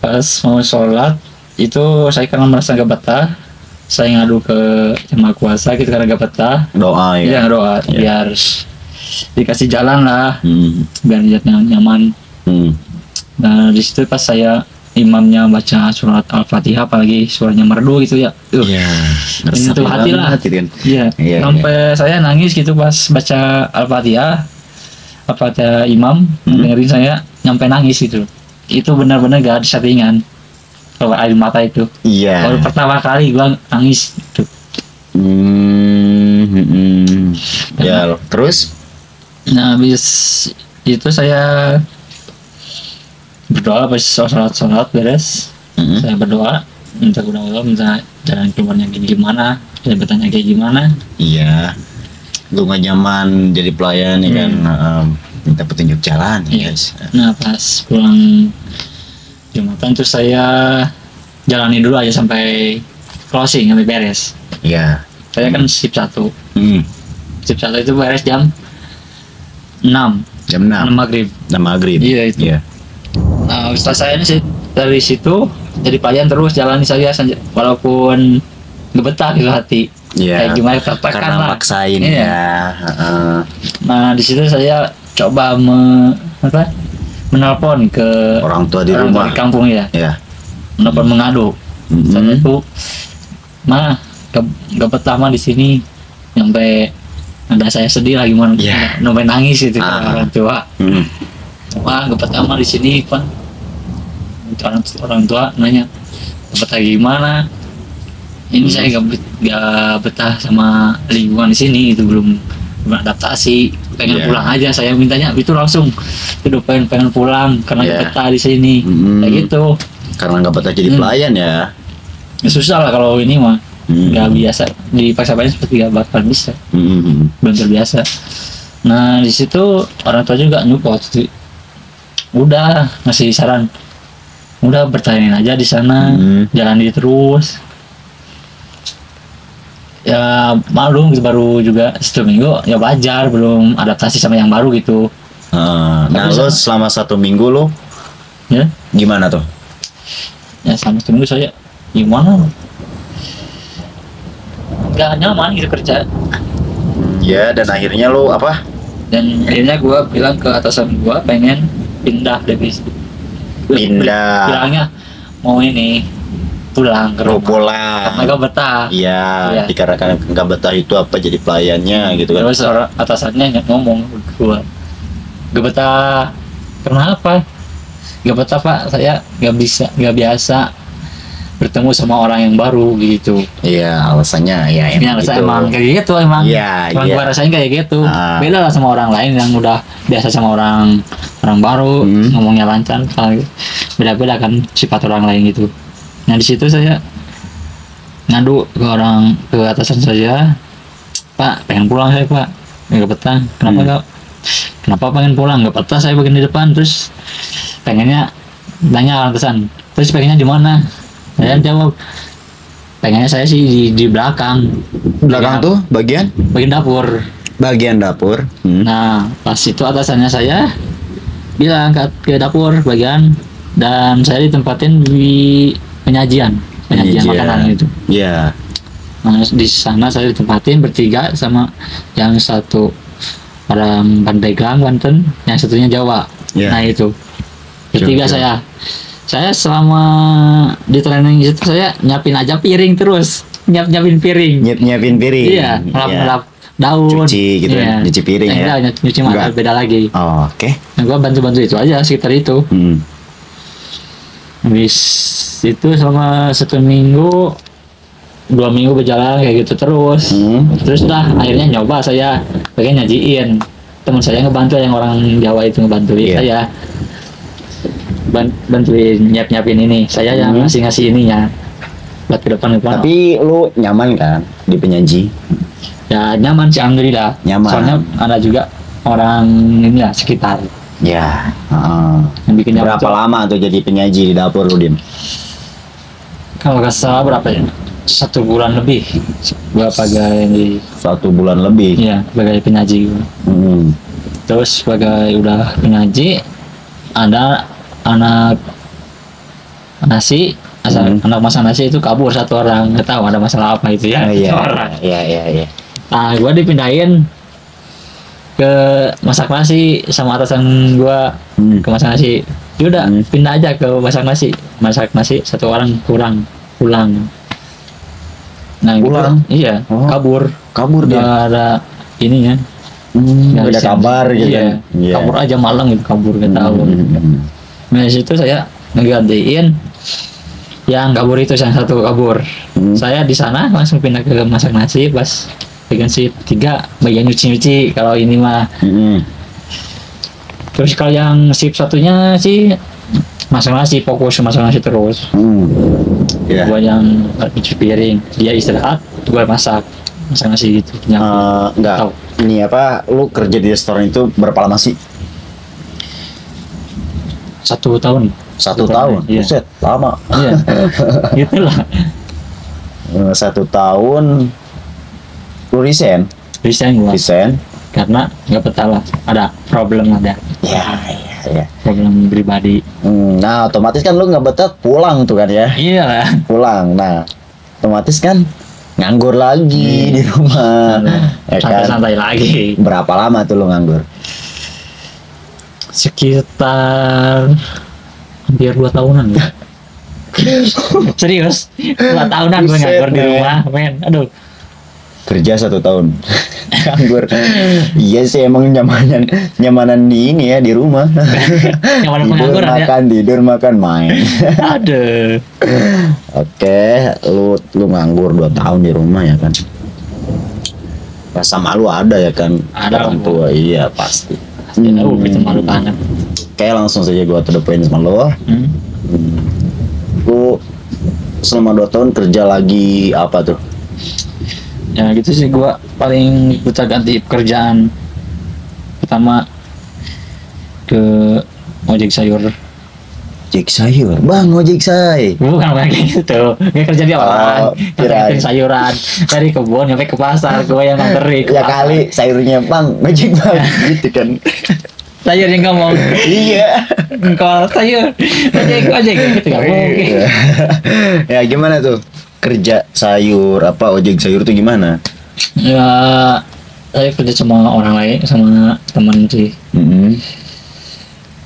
Pas mau sholat itu saya karena merasa gak betah, saya ngadu ke Yang Maha Kuasa gitu karena gak betah. Doa ya. Ya doa biar dikasih jalan lah, biar nyaman. Nah di situ pas saya imamnya baca surat Al-Fatihah, apalagi suaranya merdu gitu ya. Iya. Menyentuh hati lah. Gitu kan. Iya. Iya, Sampai saya nangis gitu pas baca Al-Fatihah imam dengerin saya nyampe nangis gitu. Itu benar-benar gak ada settingan. Kalau air mata itu. Iya. Baru pertama kali gua nangis gitu. Ya, terus? Nah habis itu saya berdoa pas sholat beres. Saya berdoa minta kepada Allah, minta jalan keluarnya kayak gimana, saya bertanya kayak gimana. Iya. Lu gak nyaman jadi pelayan ya kan. Minta petunjuk jalan ya, guys. Nah pas pulang Jumatan terus saya jalani dulu aja sampai closing, sampai beres. Iya. Saya kan shift 1. Shift 1 itu beres jam 6 Jam 6 maghrib. Iya itu. Iya. Nah setelah saya ini dari situ jadi pelayan terus jalani saya walaupun gak betah gitu hati. Iya. Kayak gimana katakan Karena lah. maksain Iya. ya. Nah di situ saya coba menelpon ke Orang tua di orang tua rumah. di kampung ya. Iya. Menelpon mengadu. Saya tuh gak betah mah di sini, sampai ada saya sedih lah gimana, sampai nangis gitu ke orang tua. Gak betah mah di sini Pak. Orang tua nanya gak betah gimana? Ini saya gak betah sama lingkungan di sini, itu belum adaptasi, pengen pulang aja. Saya mintanya itu langsung, udah pengen pulang karena gak betah di sini, kayak gitu. Karena nggak betah jadi pelayan ya. Ya, susah lah kalau ini mah. Nggak biasa dipaksa pelayan seperti nggak bakal bisa. Belum terbiasa. Nah di situ orang tua juga nyupport. Udah ngasih saran. Udah bertahanin aja di sana, jalani terus. Ya maklum baru juga 1 minggu, ya wajar belum adaptasi sama yang baru gitu. Nah lo selama 1 minggu lo Ya gimana tuh? ya selama 1 minggu saya gimana? Gak nyaman gitu kerja. Ya dan akhirnya lo apa? Dan akhirnya gue bilang ke atasan gue pengen pindah dari situ. Pindah. Bilangnya mau ini pulang ke rumah. Pulang. Karena gak betah. Iya, Iya. dikarenakan nggak betah itu apa jadi pelayannya gitu kan. Terus orang atasannya ngomong ke gue, gak betah. Kenapa? Gak betah pak, saya gak biasa bertemu sama orang yang baru gitu. Iya, alasannya ya Yang gitu. saya emang kayak gitu emang. Iya, Emang iya. gua rasain kayak gitu. Ah. Beda lah sama orang lain yang udah biasa sama orang baru, ngomongnya lancar. Beda-beda kan sifat orang lain gitu. Nah di situ saya ngadu ke atasan saya, Pak pengen pulang saya Pak, nggak betah. Kenapa pengen pulang? Nggak betah saya bagian di depan. Terus pengennya nanya atasan, terus pengennya di mana? Saya jawab pengennya saya sih di belakang. Belakang tuh bagian dapur. Nah pas itu atasannya saya bilang ke dapur bagian, dan saya ditempatin di penyajian makanan itu. Iya. Nah di sana saya ditempatin bertiga sama yang satu orang Pandeglang Banten, yang satunya Jawa. Iya. Nah itu bertiga Coba. saya selama di training itu saya nyiapin aja piring terus, nyiapin piring. Nyiapin piring. Iya, ngelap daun. Cuci gitu Iya. nyuci piring ya. Enggak, nyuci mah Enggak. beda lagi. Oh, oke. Nah, gua bantu-bantu itu aja sekitar itu. Habis itu selama 1 minggu 2 minggu berjalan kayak gitu terus. Terus dah akhirnya nyoba saya pengen nyajiin. Teman saya ngebantu, yang orang Jawa itu ngebantuin saya. Bantuin nyiapin ini. Saya yang ngasih ininya buat ke depan. Tapi lu nyaman kan di penyaji? Ya nyaman sih alhamdulillah. Nyaman. Soalnya ada juga orang ini lah sekitar Ya. yang bikin nyaman. Berapa lama tuh jadi penyaji di dapur lu, Dim? Kalau nggak salah berapa ya? 1 bulan lebih. Gua sebagai 1 bulan lebih. iya sebagai penyaji. Terus sebagai udah penyaji, ada anak nasi, anak masak nasi itu kabur 1 orang, nggak tahu ada masalah apa itu ya. Iya. Satu orang. Iya. Nah gua dipindahin ke masak nasi sama atasan gua ke masak nasi. Yaudah pindah aja ke masak nasi 1 orang pulang. Nah Pulang? gitu, iya kabur dia. nggak ada ininya. Nggak ada bisa. kabar gitu. Iya. Iya. Kabur aja malang gitu, kabur nggak tahu. Nah di situ saya ngegantiin yang kabur itu, yang satu kabur. Saya di sana langsung pindah ke masak nasi pas bagian shift 3 bagian nyuci kalau ini mah. Terus kalau yang shift satunya sih masak nasi, fokus masak nasi terus. Iya. Gua yang cuci piring, dia istirahat, gua masak nasi gitu. Enggak. Tahu. Ini apa? Lu kerja di restoran itu berapa lama sih? 1 tahun. 1 tahun. Iya. Buset, lama. Iya. Gitulah. 1 tahun. Lu resign Gua karena nggak betah lah, ada problem ada. Iya. Problem pribadi. Nah otomatis kan lu nggak betah pulang tuh kan ya. Iya lah. Pulang. Nah otomatis kan nganggur lagi di rumah. Ya kan? Santai-santai lagi. Berapa lama tuh lu nganggur? Sekitar hampir 2 tahunan ya. Serius 2 tahunan gue Buset, nganggur di men. rumah men. Aduh. Kerja 1 tahun nganggur. Iya sih emang nyamanan di ini ya di rumah. Nyaman Tidur pengangguran ya. makan tidur makan main. Aduh. Oke, lu nganggur 2 tahun di rumah ya kan. Rasa malu ada ya kan? Ada, orang tua. Iya pasti. Itu malu banget. Oke, langsung saja gua to the point sama lo. selama 2 tahun kerja lagi apa tuh? Ya gitu sih, gua paling buta ganti pekerjaan. Pertama ke ojek sayur. Ojek sayur, bang ojek say. Bukan kayak gitu, gak kerja di orang, kirain. ngantri sayuran dari kebun sampai ke pasar, gue yang nganterin. Ya kali sayurnya bang, ojek bang, gitu kan. Sayur yang ngomong, Iya. kalau sayur, ojek gitu gak mungkin. Ya gimana tuh kerja sayur apa ojek sayur tuh gimana? Ya, saya kerja sama orang lain, sama teman sih.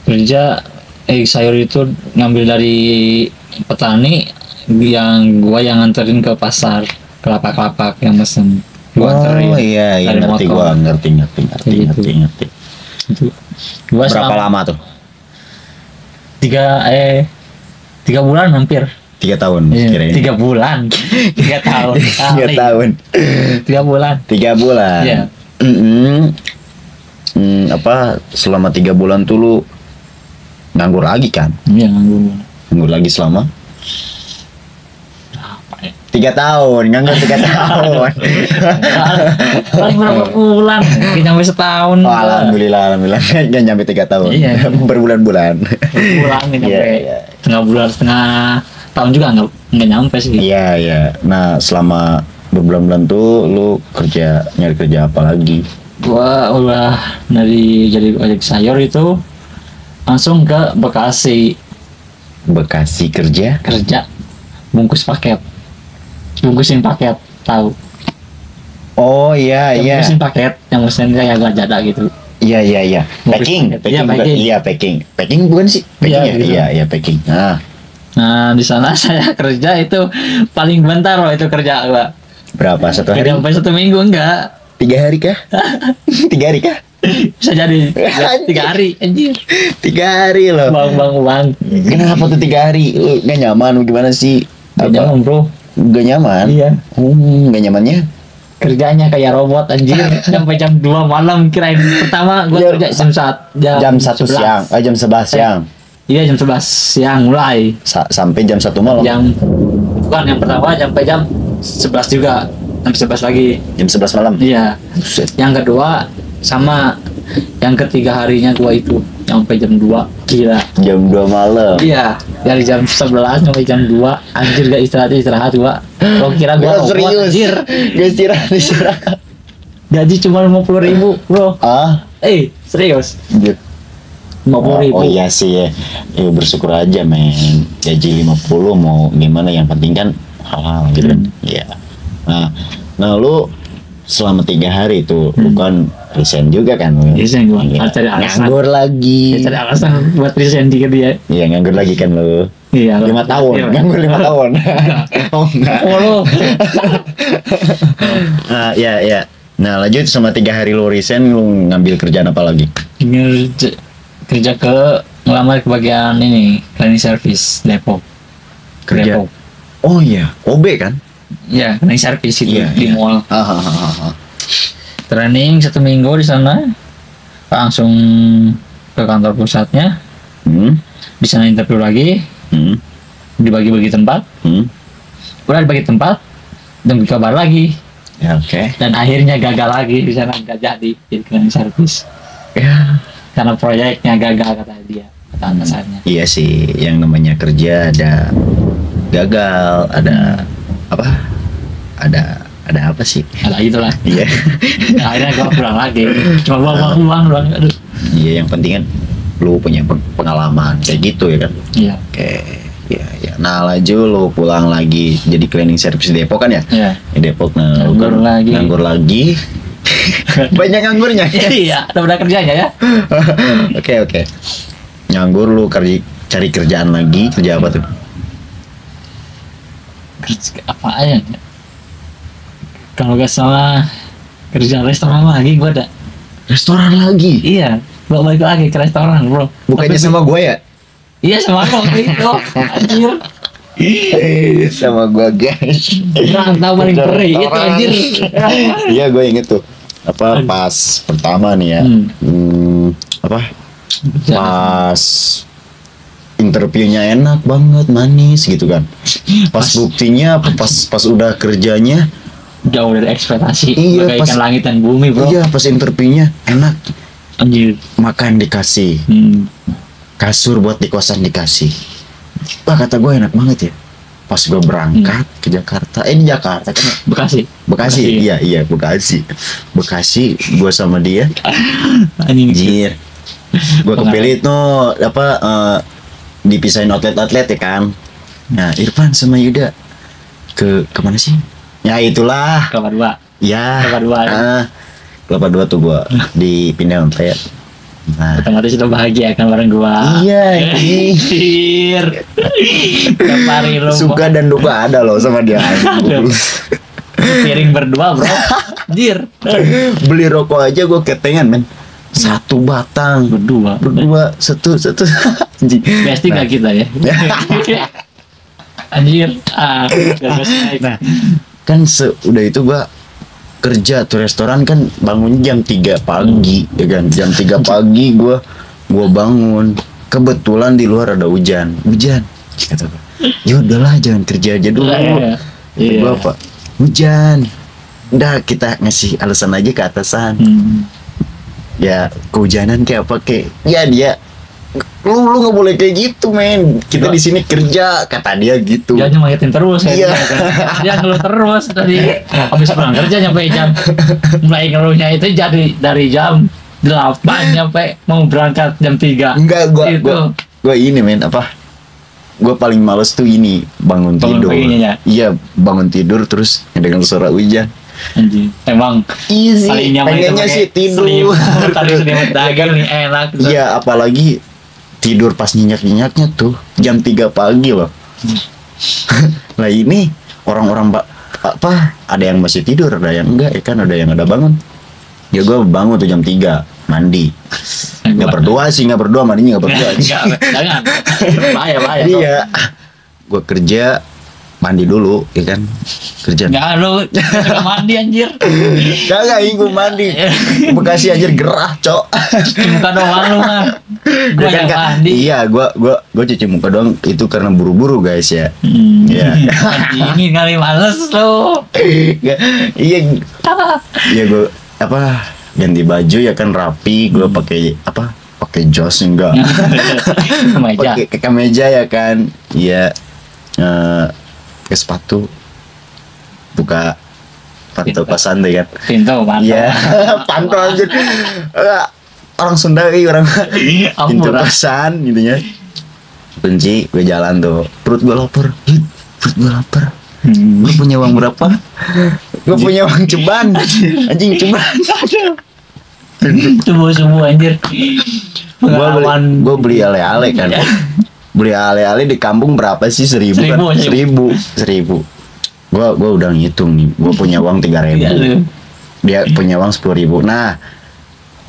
Kerja sayur itu ngambil dari petani, yang gua yang nganterin ke pasar, kelapa yang mesen gua anterin. Oh iya dari ngerti motor. gua ngerti. Gitu. Itu. Gua Berapa selama lama tuh? 3 bulan hampir. 3 tahun Iya, kira-kira. 3 bulan. 3 tahun. 3 tahun. 3 bulan. 3 bulan. Iya. Apa selama 3 bulan tuh lu nganggur lagi kan? Iya, nganggur. Nganggur lagi selama Apa ya? 3 tahun, nganggur 3 tahun. Paling berapa bulan? Gak nyampe setahun. Oh, alhamdulillah nggak nyampe 3 tahun. Iya. Berbulan-bulan. Bulan gak nyampe. Iya. Setengah tahun juga nggak nyampe sih. Iya. Nah, selama berbulan-bulan tuh lu nyari kerja apa lagi? Gua udah dari jadi ojek sayur itu langsung ke Bekasi Bekasi kerja? bungkusin paket, tahu? Oh iya. Bungkusin paket yang mesen kayak Lazada gitu. Iya. Packing. Iya, bukan? packing. Iya, packing. Packing bukan sih? Iya, Packing gitu. Iya, packing. Nah di sana saya kerja itu paling bentar loh itu kerja gua. Berapa? 1 hari? Sampai 1 minggu enggak. 3 hari kah? 3 hari kah? Bisa jadi 3 hari anjir. 3 hari loh. Bang. Kenapa tuh 3 hari? Lu gak nyaman gimana sih? Gak nyaman, Bro. Gak nyaman? Iya. Gak nyamannya? Kerjanya kayak robot anjir. Sampai jam 2 malam kirain. Pertama gua kerja Jam 1 siang. Jam 11 siang. Iya, jam 11 siang mulai. Sampai jam 1 malam. Bukan yang pertama sampai jam 11 juga. Jam 11 lagi. Jam 11 malam. Iya. Buset. Yang kedua sama yang ketiga harinya gua itu sampai jam 2. Gila. Jam 2 malam. Iya, dari jam 11 sampai jam 2 anjir gak istirahat gua. Lo kira gua robot serius. anjir. Gak istirahat. Gaji cuma 50.000, Bro. Serius. 50.000. Oh iya sih ya. Bersyukur aja men. Gaji 50 mau gimana, yang penting kan halal gitu kan. Iya. Nah lu selama 3 hari itu lu kan resign juga kan? Resign gua. Iya. Cari alasan. Nganggur lagi. Ya, cari alasan buat resign ke dia. Iya, nganggur lagi kan lu. Iya. 5 tahun. Iya. Nganggur 5 tahun. Oh enggak. Oh lo. Iya. Nah, lanjut sama 3 hari lu resign, lu ngambil kerjaan apa lagi? Kerja ngelamar ke bagian ini cleaning service Depok. Kerja. Depok. Oh iya, OB kan? Iya, cleaning service itu Iya, di iya. mall. Training 1 minggu di sana, langsung ke kantor pusatnya. Di sana interview lagi, dibagi-bagi tempat. Udah dibagi tempat, dan kabar lagi. Ya, oke. Dan akhirnya gagal lagi di sana, nggak jadi cleaning service. Ya. Karena proyeknya gagal kata dia, kata atasannya. Iya sih, yang namanya kerja ada gagal, ada apa? Ada apa sih? Ada itulah. Iya. Nah, akhirnya gua pulang lagi. Cuma buang uang doang. Aduh. Iya, yang penting kan lu punya pengalaman kayak gitu ya kan. Iya. Oke. Iya. Nah, laju lu pulang lagi jadi cleaning service di Depok kan ya? Iya. Di Depok. Nah, Nganggur lagi. Banyak nganggurnya. Iya, udah kerjanya ya. Oke. Nganggur lu cari kerjaan lagi, kerja apa tuh? Kerja apa aja? Kalau gak salah kerja restoran lagi gua ada. Restoran lagi? Iya, balik lagi ke restoran, Bro. Bukannya sama gue ya? Iya, sama lo itu. Anjir. Sama gua guys. Rantau paling perih itu anjir. Iya, gue inget tuh. Pas pertama nih ya. Pas interviewnya enak banget, manis gitu kan. Pas buktinya pas udah kerjanya jauh dari ekspektasi. Iya, Bagaikan langit dan bumi, bro. iya pas interviewnya enak, Anjir. makan dikasih, kasur buat di kosan dikasih. Wah kata gue enak banget ya. Pas gue berangkat ke Jakarta, di Jakarta kan ya? Bekasi. Iya Bekasi, gue sama dia, anjir, gue kepilih tuh dipisahin outlet ya kan. Nah Irfan sama Yuda kemana sih? Ya itulah. Kelapa dua. Ya. Kelapa dua. Tuh gue dipindah sampai ya. Nah, otomatis itu bahagia kan bareng gua. Iya, anjir. Tiap hari lu suka dan duka ada loh sama dia. Piring berdua, bro. Anjir. Beli rokok aja gua ketengan, men. Satu batang. Berdua. Satu. Anjing. Pasti nggak kita ya. Anjir. Nah, kan udah itu gua kerja tuh restoran kan bangun jam 3 pagi ya kan, jam 3 pagi gua bangun, kebetulan di luar ada hujan kata gua, ya udahlah jangan kerja aja dulu. Gua apa hujan, udah kita ngasih alasan aja ke atasan. Ya kehujanan kayak apa kayak ya dia lu nggak boleh kayak gitu, men, kita di sini kerja kata dia gitu. Dia nyemangatin terus ya. Dia ngeluh terus tadi habis pulang kerja nyampe mulai ngeluhnya itu jadi dari jam 8 nyampe mau berangkat jam 3. Enggak, gua ini, men, gua paling males tuh ini bangun tidur. Iya, bangun tidur terus dengan suara hujan. Anjing, emang easy, pengennya sih tidur. Tadi selimut dagang nih enak. Iya, apalagi tidur pas nyenyak-nyenyaknya tuh jam 3 pagi loh. Nah ini orang-orang ada yang masih tidur, ada yang enggak ya kan, ada yang ada bangun. Ya gue bangun tuh jam 3 mandi. Nggak berdua mandinya nggak berdua. Jangan. Bahaya. Iya. Gue kerja mandi dulu ya kan, kerja nggak lu mandi anjir. Kagak gue mandi Bekasi anjir gerah cok. Cuci muka doang lu mah. Gua yang mandi. Iya gue cuci muka doang itu karena buru-buru guys ya. Iya. Dingin kali males lu. Iya gue ganti baju ya kan rapi, gue pakai jas enggak. Pakai kemeja ya kan. Iya. Ke sepatu, buka pantau kosan deh kan. Pantau. Iya, pantau aja. Orang Sunda orang pintu kosan gitu ya. Kunci, gue jalan tuh. Perut gue lapar. Lu punya uang berapa? Gue punya uang ceban. Anjing ceban. Subuh anjir. Gue beli ale-ale kan. Beli ale-ale di kampung berapa sih? 1.000 kan? 1.000. Gua udah ngitung nih. Gua punya uang 3.000. Dia punya uang 10.000. Nah,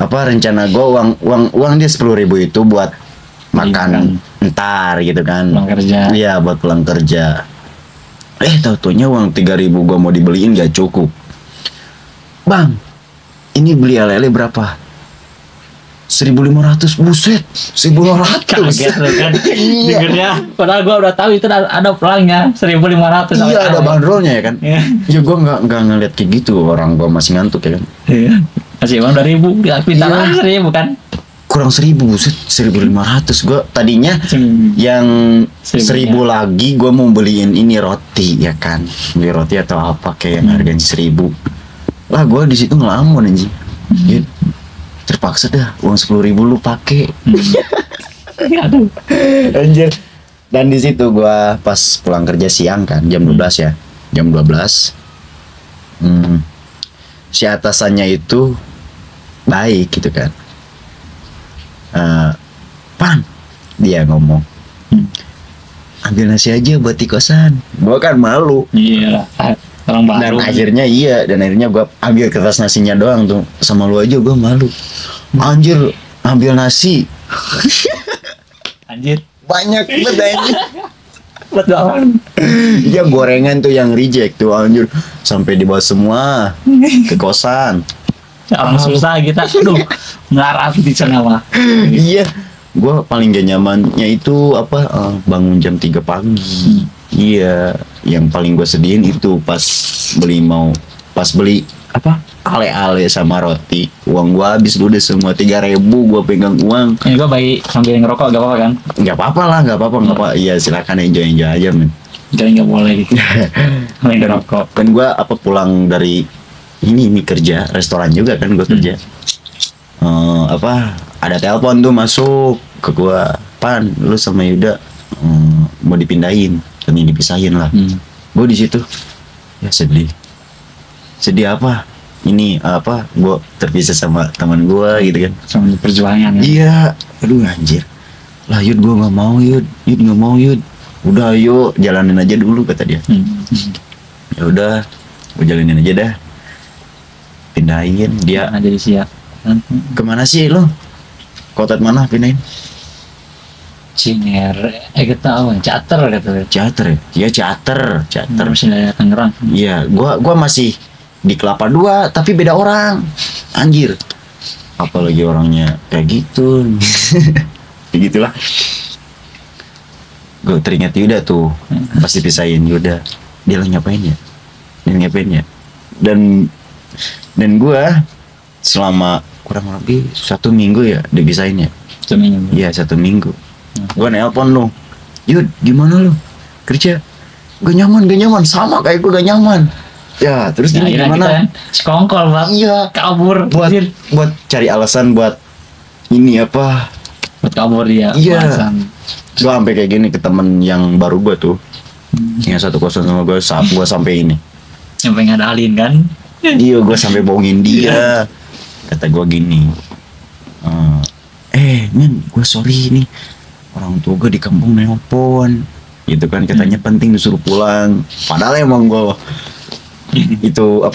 rencana gua uang dia 10.000 itu buat makan ntar gitu kan. Pulang kerja. Iya, buat pulang kerja. Taunya uang 3.000 gua mau dibeliin gak cukup. Bang, ini beli ale-ale berapa? 1.500, buset, 1.500. Kaget lu kan. Dengernya, padahal gua udah tahu itu ada pelangnya 1.500. Iya, ada bandrolnya ya kan. Ya gua nggak ngeliat kayak gitu, orang gua masih ngantuk ya kan. Iya. Masih uang 2.000, ya pintar 1.000 kan. Kurang 1.000, buset, 1.500. Gua tadinya yang 1.000 lagi gua mau beliin ini roti ya kan. Beli roti atau apa kayak yang harganya 1.000. Lah gua di situ ngelamun anjing. Terpaksa dah uang 10.000 lu pakai. Aduh. Anjir. Dan di situ gua pas pulang kerja siang kan jam 12 ya. Jam 12. Si atasannya itu baik gitu kan. Pan, dia ngomong. Ambil nasi aja buat di kosan. Gua kan malu. Iya. Orang baru. Dan akhirnya gue ambil kertas nasinya doang tuh. Sama lu aja gue malu. Anjir, ambil nasi. Anjir. Banyak banget anjir. Betul. Iya gorengan tuh yang reject tuh anjir. Sampai dibawa semua ke kosan. Susah kita. Aduh, ngelarat di sana mah. Iya. Gua paling gak nyamannya itu apa bangun jam 3 pagi. Iya, yang paling gue sedihin itu pas beli apa ale-ale sama roti, uang gua habis udah semua 3.000, gua pegang uang. Ini gua bayi sambil ngerokok gak apa-apa kan? Nggak apa-apa lah, nggak apa. Iya silakan enjoy aja men. Jadi nggak boleh gitu. Main ngerokok. Kan gua pulang dari ini kerja restoran juga kan gua kerja. Ada telepon tuh masuk ke gua, Pan, lu sama Yuda mau dipindahin, kan dipisahin lah. Gua di situ ya sedih apa ini gue terpisah sama teman gue gitu kan, sama perjuangan ya? Iya, aduh anjir lah, Yud gue nggak mau Yud nggak mau Yud, udah ayo jalanin aja dulu kata dia. Ya udah gue jalanin aja dah, pindahin dia. Jadi siap kemana sih lo, kota mana pindahin? Ciner, ketahuan Cater kata. Cater ya, Cater masih dari Tangerang. Iya, gua masih di Kelapa II tapi beda orang, anjir, apalagi orangnya kayak gitu. Kayak gitulah. Gue teringat Yuda tuh, pasti pisahin Yuda, dia lagi ngapain ya, dan gua selama kurang lebih 1 minggu ya dipisahin ya. 1 minggu. Iya 1 minggu. Gue nelpon lo, Yud gimana lo kerja? Gak nyaman, sama kayak gue gak nyaman. Ya terus nah, gimana? Sekongkol bang. Iya, kabur. Buat cari alasan buat ini apa? Buat kabur dia. Iya. Gue sampai kayak gini ke temen yang baru gue tuh, yang 1 kosan sama gue sampai ini. Sampai ngadalin kan? Iya, gue sampai bohongin dia. Kata gue gini, men, gue sorry nih, orang tua gue di kampung nelpon gitu kan, katanya penting disuruh pulang, padahal emang gue itu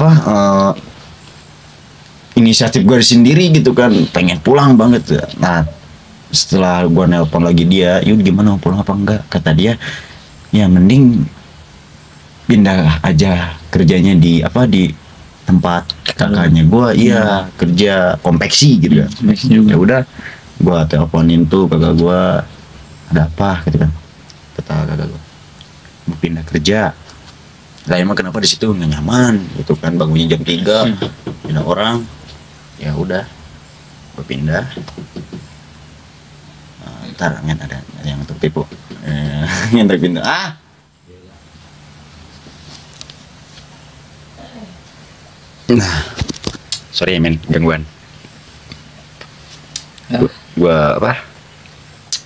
inisiatif gue sendiri gitu kan, pengen pulang banget. Nah setelah gue nelpon lagi dia, Yud gimana, mau pulang apa enggak? Kata dia ya mending pindah aja kerjanya di tempat kakaknya gue, iya kerja konveksi gitu kan. Ya udah gue teleponin tuh kakak gue, ada apa gitu kan, kata kakak gue mau pindah kerja lah, emang kenapa di situ nggak nyaman gitu kan, bangunnya jam 3 pindah orang. Ya udah gue pindah. Ntar ada yang tertipu, yang terpintu nah sorry ya men, gangguan. Gua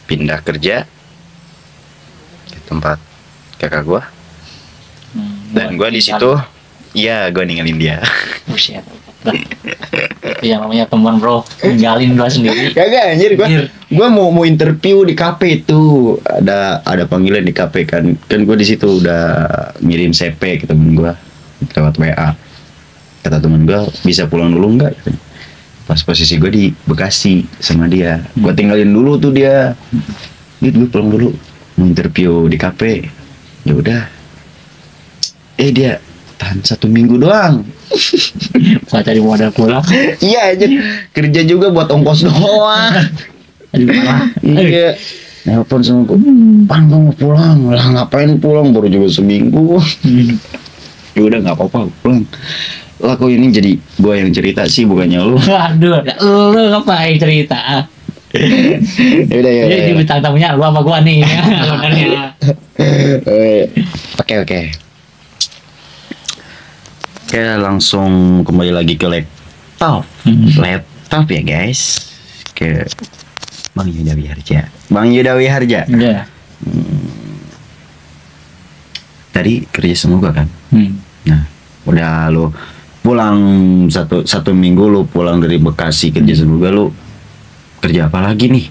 pindah kerja ke tempat kakak gua, dan gua di situ ya gua ninggalin dia. Buset. Yang namanya teman bro, ninggalin gua sendiri. Kagak anjir, gua mau interview di kafe itu, ada panggilan di kafe kan gua di situ udah ngirim CV ke temen gua lewat WA. Kata temen gua, bisa pulang dulu nggak? Pas posisi gue di Bekasi sama dia, gue tinggalin dulu tuh dia. Gue pulang dulu, mau interview di kafe. Ya udah, dia tahan 1 minggu doang. Buat cari modal pulang. Iya aja, kerja juga buat ongkos doang. Iya. Nelpon sama gue, Pan gue mau pulang. Lah ngapain pulang, baru juga seminggu. Ya udah nggak apa-apa, pulang. Lah kok ini jadi gue yang cerita sih, bukannya lu. Waduh, lu ngapain cerita? Yaudah. Jadi bintang tamunya lu apa gua nih? Sebenarnya. Oke. Oke, langsung kembali lagi ke laptop. Laptop ya guys. Ke Bang Yuda Wiharja. Iya. Tadi kerja sama gua kan. Nah, udah lu pulang satu minggu, lu pulang dari Bekasi kerja sama gua, lu kerja apa lagi nih?